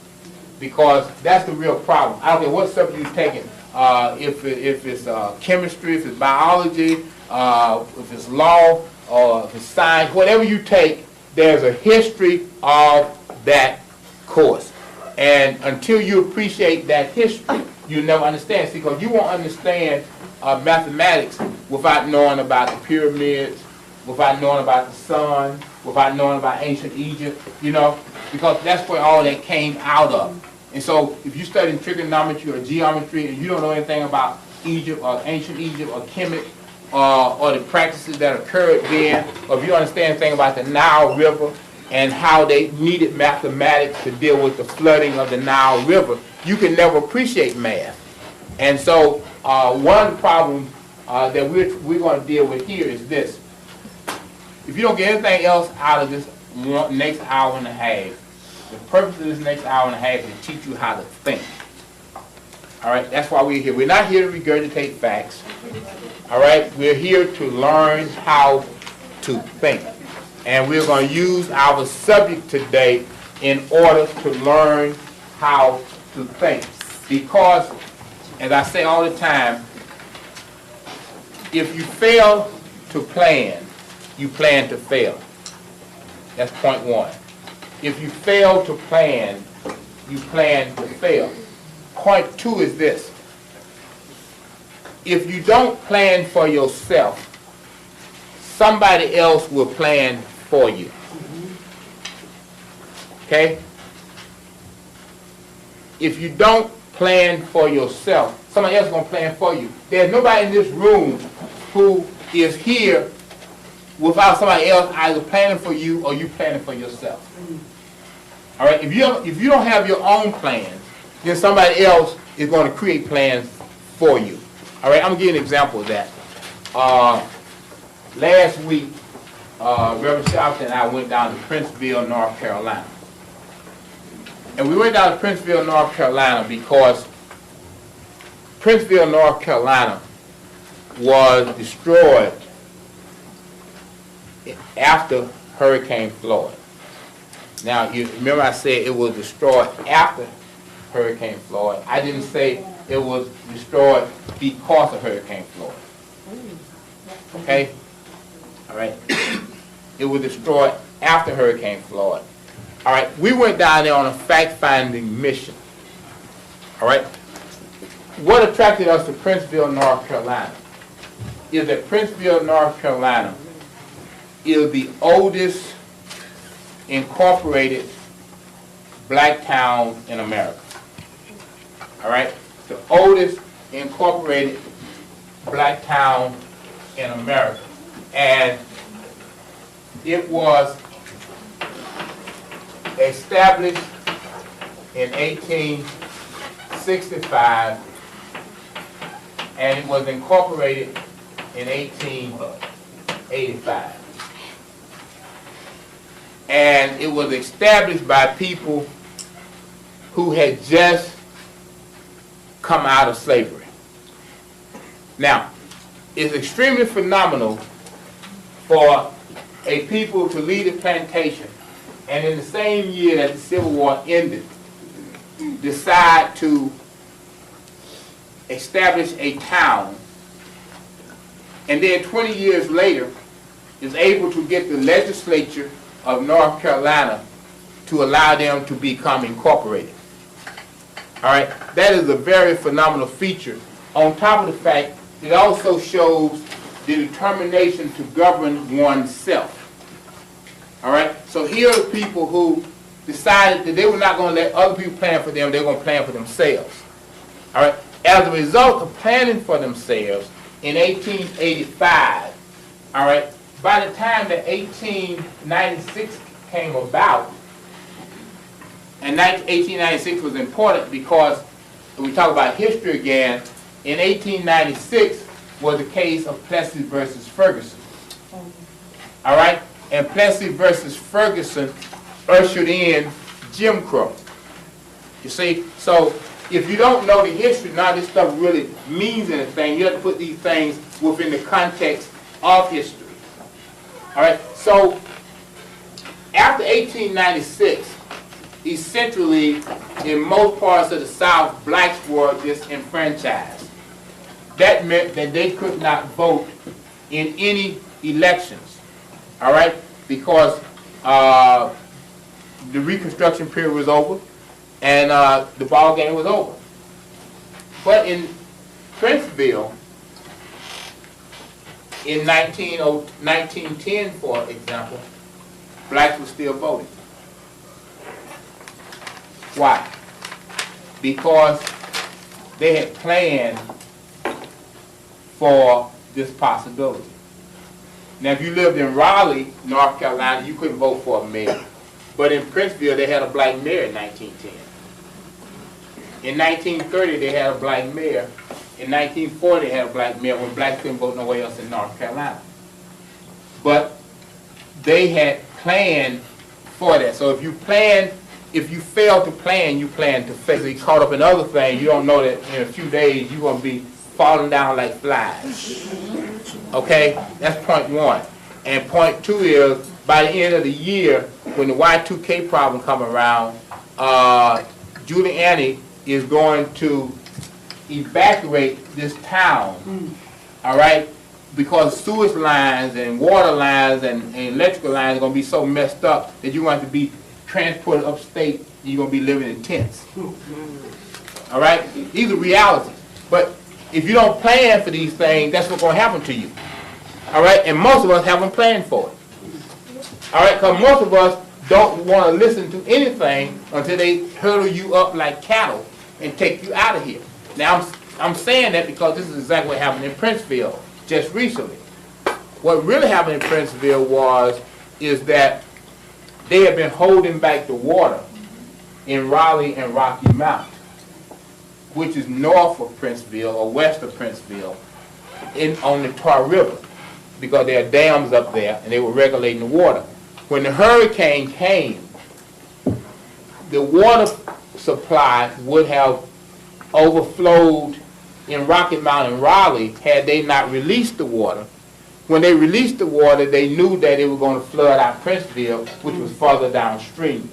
Because that's the real problem. I don't care what subject you're taking. If it's chemistry, if it's biology, if it's law, or if it's science, whatever you take, there's a history of that course. And until you appreciate that history, you never understand. See, because you won't understand mathematics without knowing about the pyramids, without knowing about the sun, without knowing about ancient Egypt, you know, because that's where all that came out of. And so if you study trigonometry or geometry and you don't know anything about Egypt or ancient Egypt or Kemet or the practices that occurred then, or if you don't understand anything about the Nile River and how they needed mathematics to deal with the flooding of the Nile River, you can never appreciate math. And so one of the problems that we're going to deal with here is this. If you don't get anything else out of this next hour and a half, the purpose of this next hour and a half is to teach you how to think. All right, that's why we're here. We're not here to regurgitate facts. All right, we're here to learn how to think. And we're going to use our subject today in order to learn how to think. Because, as I say all the time, if you fail to plan, you plan to fail. That's point one. If you fail to plan, you plan to fail. Point two is this. If you don't plan for yourself, somebody else will plan for you. Okay? If you don't plan for yourself, somebody else is going to plan for you. There's nobody in this room who is here without somebody else either planning for you or you planning for yourself. All right? If you don't have your own plans, then somebody else is going to create plans for you. All right? I'm going to give you an example of that. Last week, Reverend Alton and I went down to Princeville, North Carolina. And we went down to Princeville, North Carolina because Princeville, North Carolina was destroyed after Hurricane Floyd. Now, you remember I said it was destroyed after Hurricane Floyd. I didn't say it was destroyed because of Hurricane Floyd. Okay? All right? It was destroyed after Hurricane Floyd. All right? We went down there on a fact-finding mission. All right? What attracted us to Princeville, North Carolina is that Princeville, North Carolina is the oldest incorporated black town in America. All right? The oldest incorporated black town in America. And it was established in 1865 and it was incorporated in 1885. And it was established by people who had just come out of slavery. Now, it's extremely phenomenal for a people to lead a plantation and in the same year that the Civil War ended, decide to establish a town, and then 20 years later is able to get the legislature of North Carolina to allow them to become incorporated. All right, that is a very phenomenal feature. On top of the fact, it also shows the determination to govern oneself. All right, so here are people who decided that they were not going to let other people plan for them, they were going to plan for themselves. All right, as a result of planning for themselves in 1885, all right, by the time that 1896 came about, and 1896 was important because when we talk about history again, in 1896 was the case of Plessy versus Ferguson. All right? And Plessy versus Ferguson ushered in Jim Crow. You see? So if you don't know the history, none of this stuff really means anything. You have to put these things within the context of history. All right? So after 1896, essentially, in most parts of the South, blacks were disenfranchised. That meant that they could not vote in any elections, all right, because the Reconstruction period was over and the ball game was over. But in Princeville, in 1910, for example, blacks were still voting. Why? Because they had planned for this possibility. Now, if you lived in Raleigh, North Carolina, you couldn't vote for a mayor. But in Princeville, they had a black mayor in 1910. In 1930, they had a black mayor. In 1940, they had a black mayor when blacks couldn't vote nowhere else in North Carolina. But they had planned for that. So if you fail to plan, you plan to fail. If you're caught up in other things, you don't know that in a few days you're going to be falling down like flies. Okay? That's point one. And point two is, by the end of the year, when the Y2K problem comes around, Giuliani is going to evacuate this town, all right? Because sewage lines and water lines and electrical lines are going to be so messed up that you're going to have to be transported upstate, you're going to be living in tents. All right? These are realities. But if you don't plan for these things, that's what's going to happen to you. All right? And most of us haven't planned for it. All right? Because most of us don't want to listen to anything until they hurdle you up like cattle and take you out of here. Now, I'm saying that because this is exactly what happened in Princeville just recently. What really happened in Princeville is that they had been holding back the water in Raleigh and Rocky Mount, which is north of Princeville or west of Princeville, on the Tar River, because there are dams up there and they were regulating the water. When the hurricane came, the water supply would have overflowed in Rocky Mount and Raleigh had they not released the water when they released the water, they knew that it was going to flood out Princeville, which was farther downstream.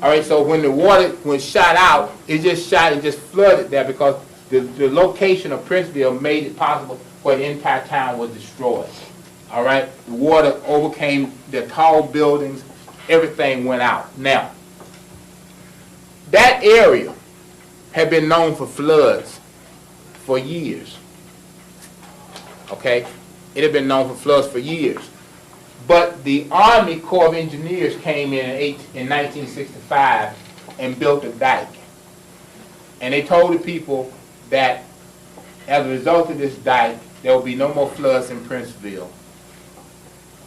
All right, so when the water was shot out, it just shot and just flooded there because the location of Princeville made it possible where the entire town was destroyed. All right, the water overcame the tall buildings, everything went out. Now, that area had been known for floods for years. Okay, it had been known for floods for years. But the Army Corps of Engineers came in 1965 and built a dike. And they told the people that as a result of this dike, there will be no more floods in Princeville,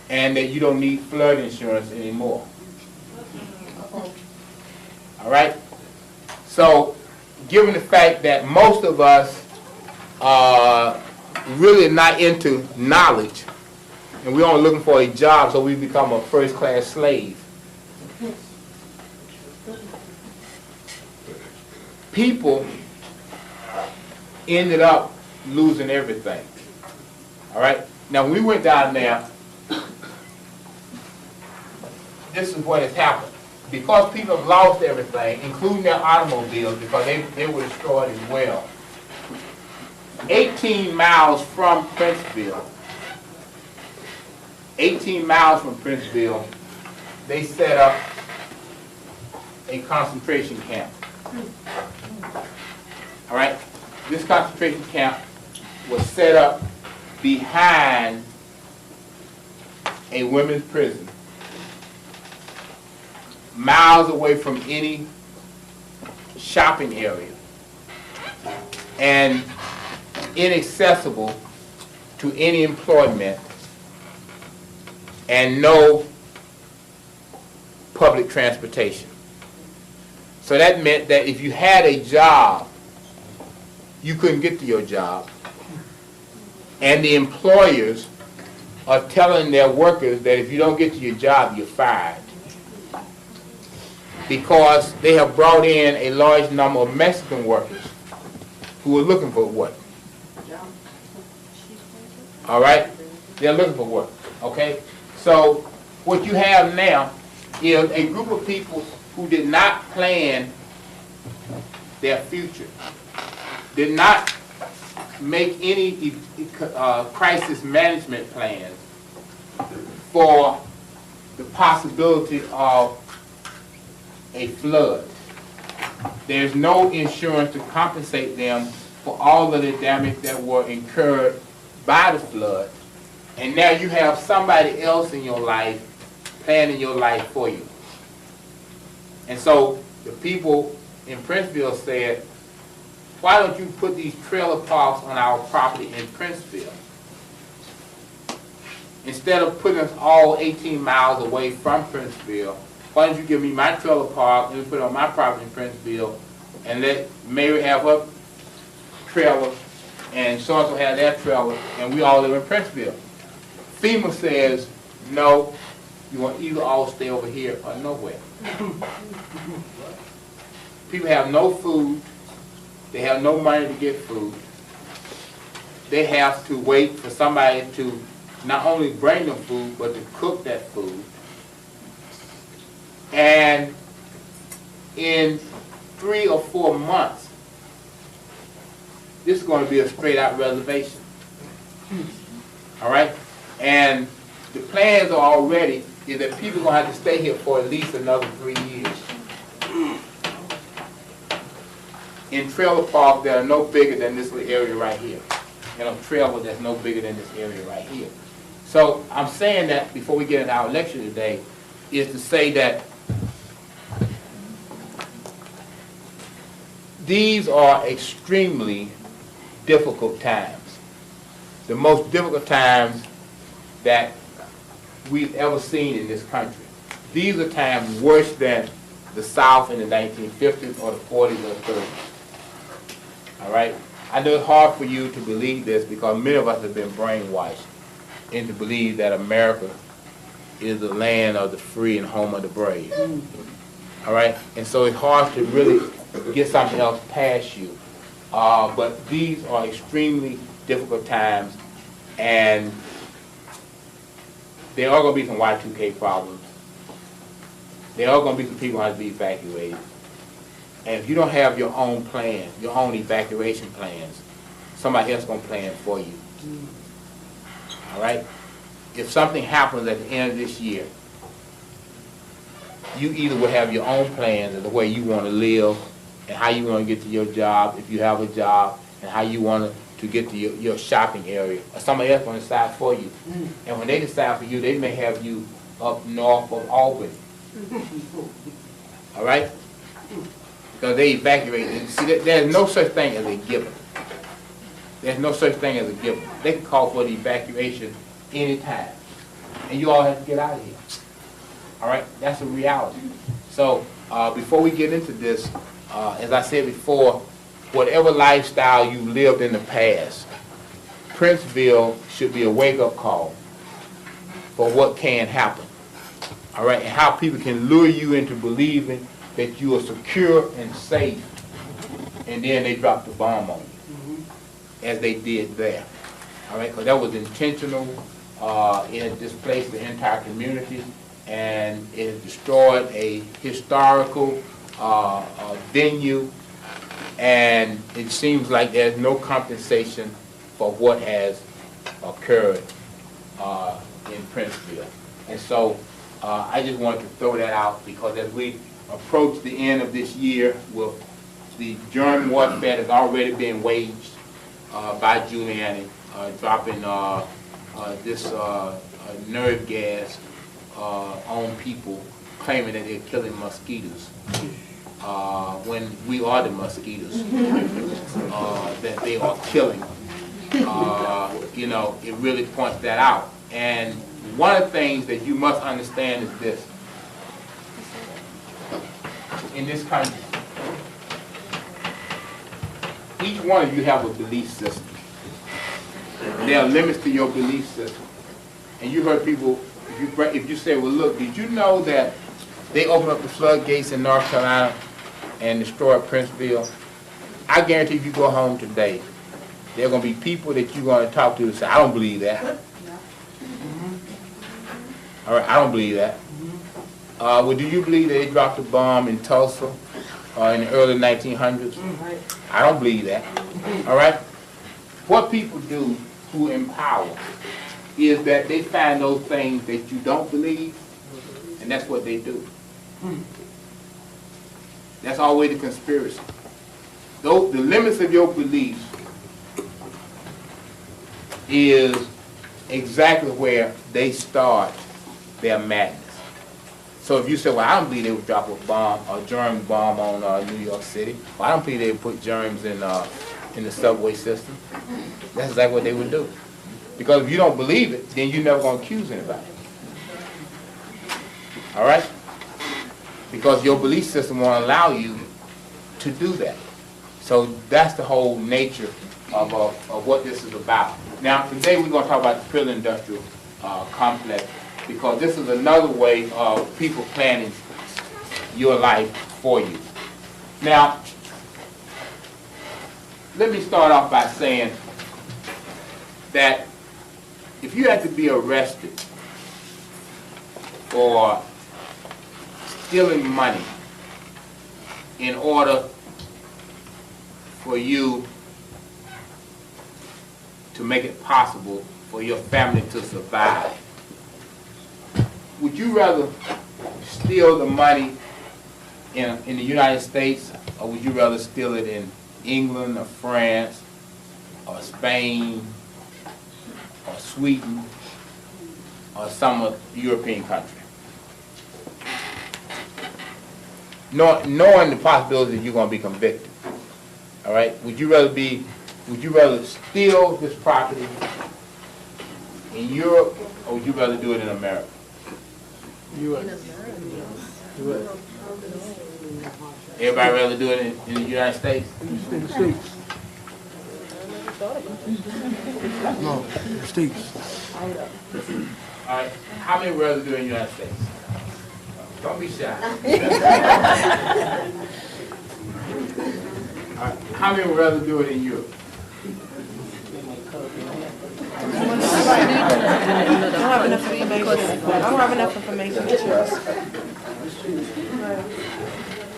and that you don't need flood insurance anymore. All right? So, given the fact that most of us are really not into knowledge, and we're only looking for a job, so we become a first-class slave. People ended up losing everything. All right? Now, when we went down there, this is what has happened. Because people have lost everything, including their automobiles, because they were destroyed as well. 18 miles from Princeville, they set up a concentration camp. All right? This concentration camp was set up behind a women's prison, miles away from any shopping area, and inaccessible to any employment, and no public transportation. So that meant that if you had a job, you couldn't get to your job. And the employers are telling their workers that if you don't get to your job, you're fired. Because they have brought in a large number of Mexican workers who are looking for work. All right? They're looking for work. Okay? So what you have now is a group of people who did not plan their future, did not make any crisis management plans for the possibility of a flood. There's no insurance to compensate them for all of the damage that were incurred by the flood. And now you have somebody else in your life planning your life for you. And so the people in Princeville said, why don't you put these trailer parks on our property in Princeville? Instead of putting us all 18 miles away from Princeville, why don't you give me my trailer park and put it on my property in Princeville, and let Mary have her trailer and so-and-so have their trailer, and we all live in Princeville. FEMA says, no, you want either all stay over here or nowhere. People have no food. They have no money to get food. They have to wait for somebody to not only bring them food, but to cook that food. And in 3 or 4 months, this is going to be a straight-out reservation. All right? And the plans are already is that people are going to have to stay here for at least another 3 years. In trailer parks that are no bigger than this little area right here. And a trailer that's no bigger than this area right here. So I'm saying that before we get into our lecture today, is to say that these are extremely difficult times. The most difficult times that we've ever seen in this country. These are times worse than the South in the 1950s or the 40s or 30s. All right? I know it's hard for you to believe this because many of us have been brainwashed into believe that America is the land of the free and home of the brave. All right? And so it's hard to really get something else past you. But these are extremely difficult times, and there are going to be some Y2K problems. There are going to be some people who have to be evacuated. And if you don't have your own plan, your own evacuation plans, somebody else is going to plan for you. All right? If something happens at the end of this year, you either will have your own plans of the way you want to live and how you want to get to your job, if you have a job, and how you want to get to your shopping area, or somebody else going to decide for you. And when they decide for you, they may have you up north of Albany. All right? Because they evacuate. See, there's no such thing as a given. There's no such thing as a given. They can call for the evacuation anytime. And you all have to get out of here. All right? That's a reality. So before we get into this, as I said before, whatever lifestyle you lived in the past, Princeville should be a wake-up call for what can happen. All right? And how people can lure you into believing that you are secure and safe, and then they drop the bomb on you, as they did there. All right? Because that was intentional. It displaced the entire community, and it destroyed a historical venue, and it seems like there's no compensation for what has occurred in Princeville. And so I just wanted to throw that out, because as we approach the end of this year, with the germ warfare that's already been waged by Giuliani, dropping this nerve gas on people, claiming that they're killing mosquitoes, when we are the mosquitoes that they are killing. You know, it really points that out. And one of the things that you must understand is this. In this country, each one of you have a belief system. There are limits to your belief system. And you heard people, if you say, well, look, did you know that they opened up the floodgates in North Carolina and destroyed Princeville? I guarantee if you go home today, there are going to be people that you're going to talk to and say, I don't believe that. All right, I don't believe that. Well, do you believe that they dropped a bomb in Tulsa in the early 1900s? I don't believe that. All right? What people do who empower is that they find those things that you don't believe, and that's what they do. That's always the conspiracy. The limits of your beliefs is exactly where they start their madness. So if you say, well, I don't believe they would drop a bomb, a germ bomb on New York City, well, I don't believe they would put germs in the subway system, that's exactly what they would do. Because if you don't believe it, then you're never going to accuse anybody. All right? Because your belief system won't allow you to do that. So that's the whole nature of what this is about. Now, today we're going to talk about the prison industrial complex, because this is another way of people planning your life for you. Now, let me start off by saying that if you had to be arrested for stealing money in order for you to make it possible for your family to survive, would you rather steal the money in the United States, or would you rather steal it in England or France or Spain or Sweden or some European country? Knowing the possibility that you're going to be convicted, all right? Would you rather steal this property in Europe, or would you rather do it in America? U.S. Everybody rather do it in the United States? In the States. No, the States. All right. How many would rather do it in the United States? Don't be shy. All right. How many would rather do it in Europe? have enough information. I don't have enough information to choose.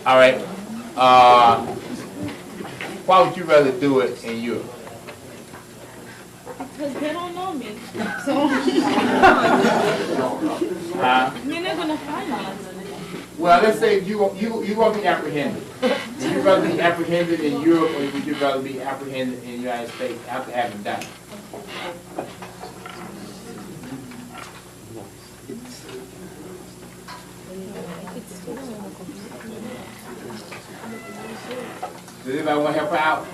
All right. Why would you rather do it in Europe? Because they don't know me. So they're not gonna find me. Well, let's say you want to be apprehended. Would you rather be apprehended in Europe, or would you rather be apprehended in the United States after having done it? Does anybody want to help her out?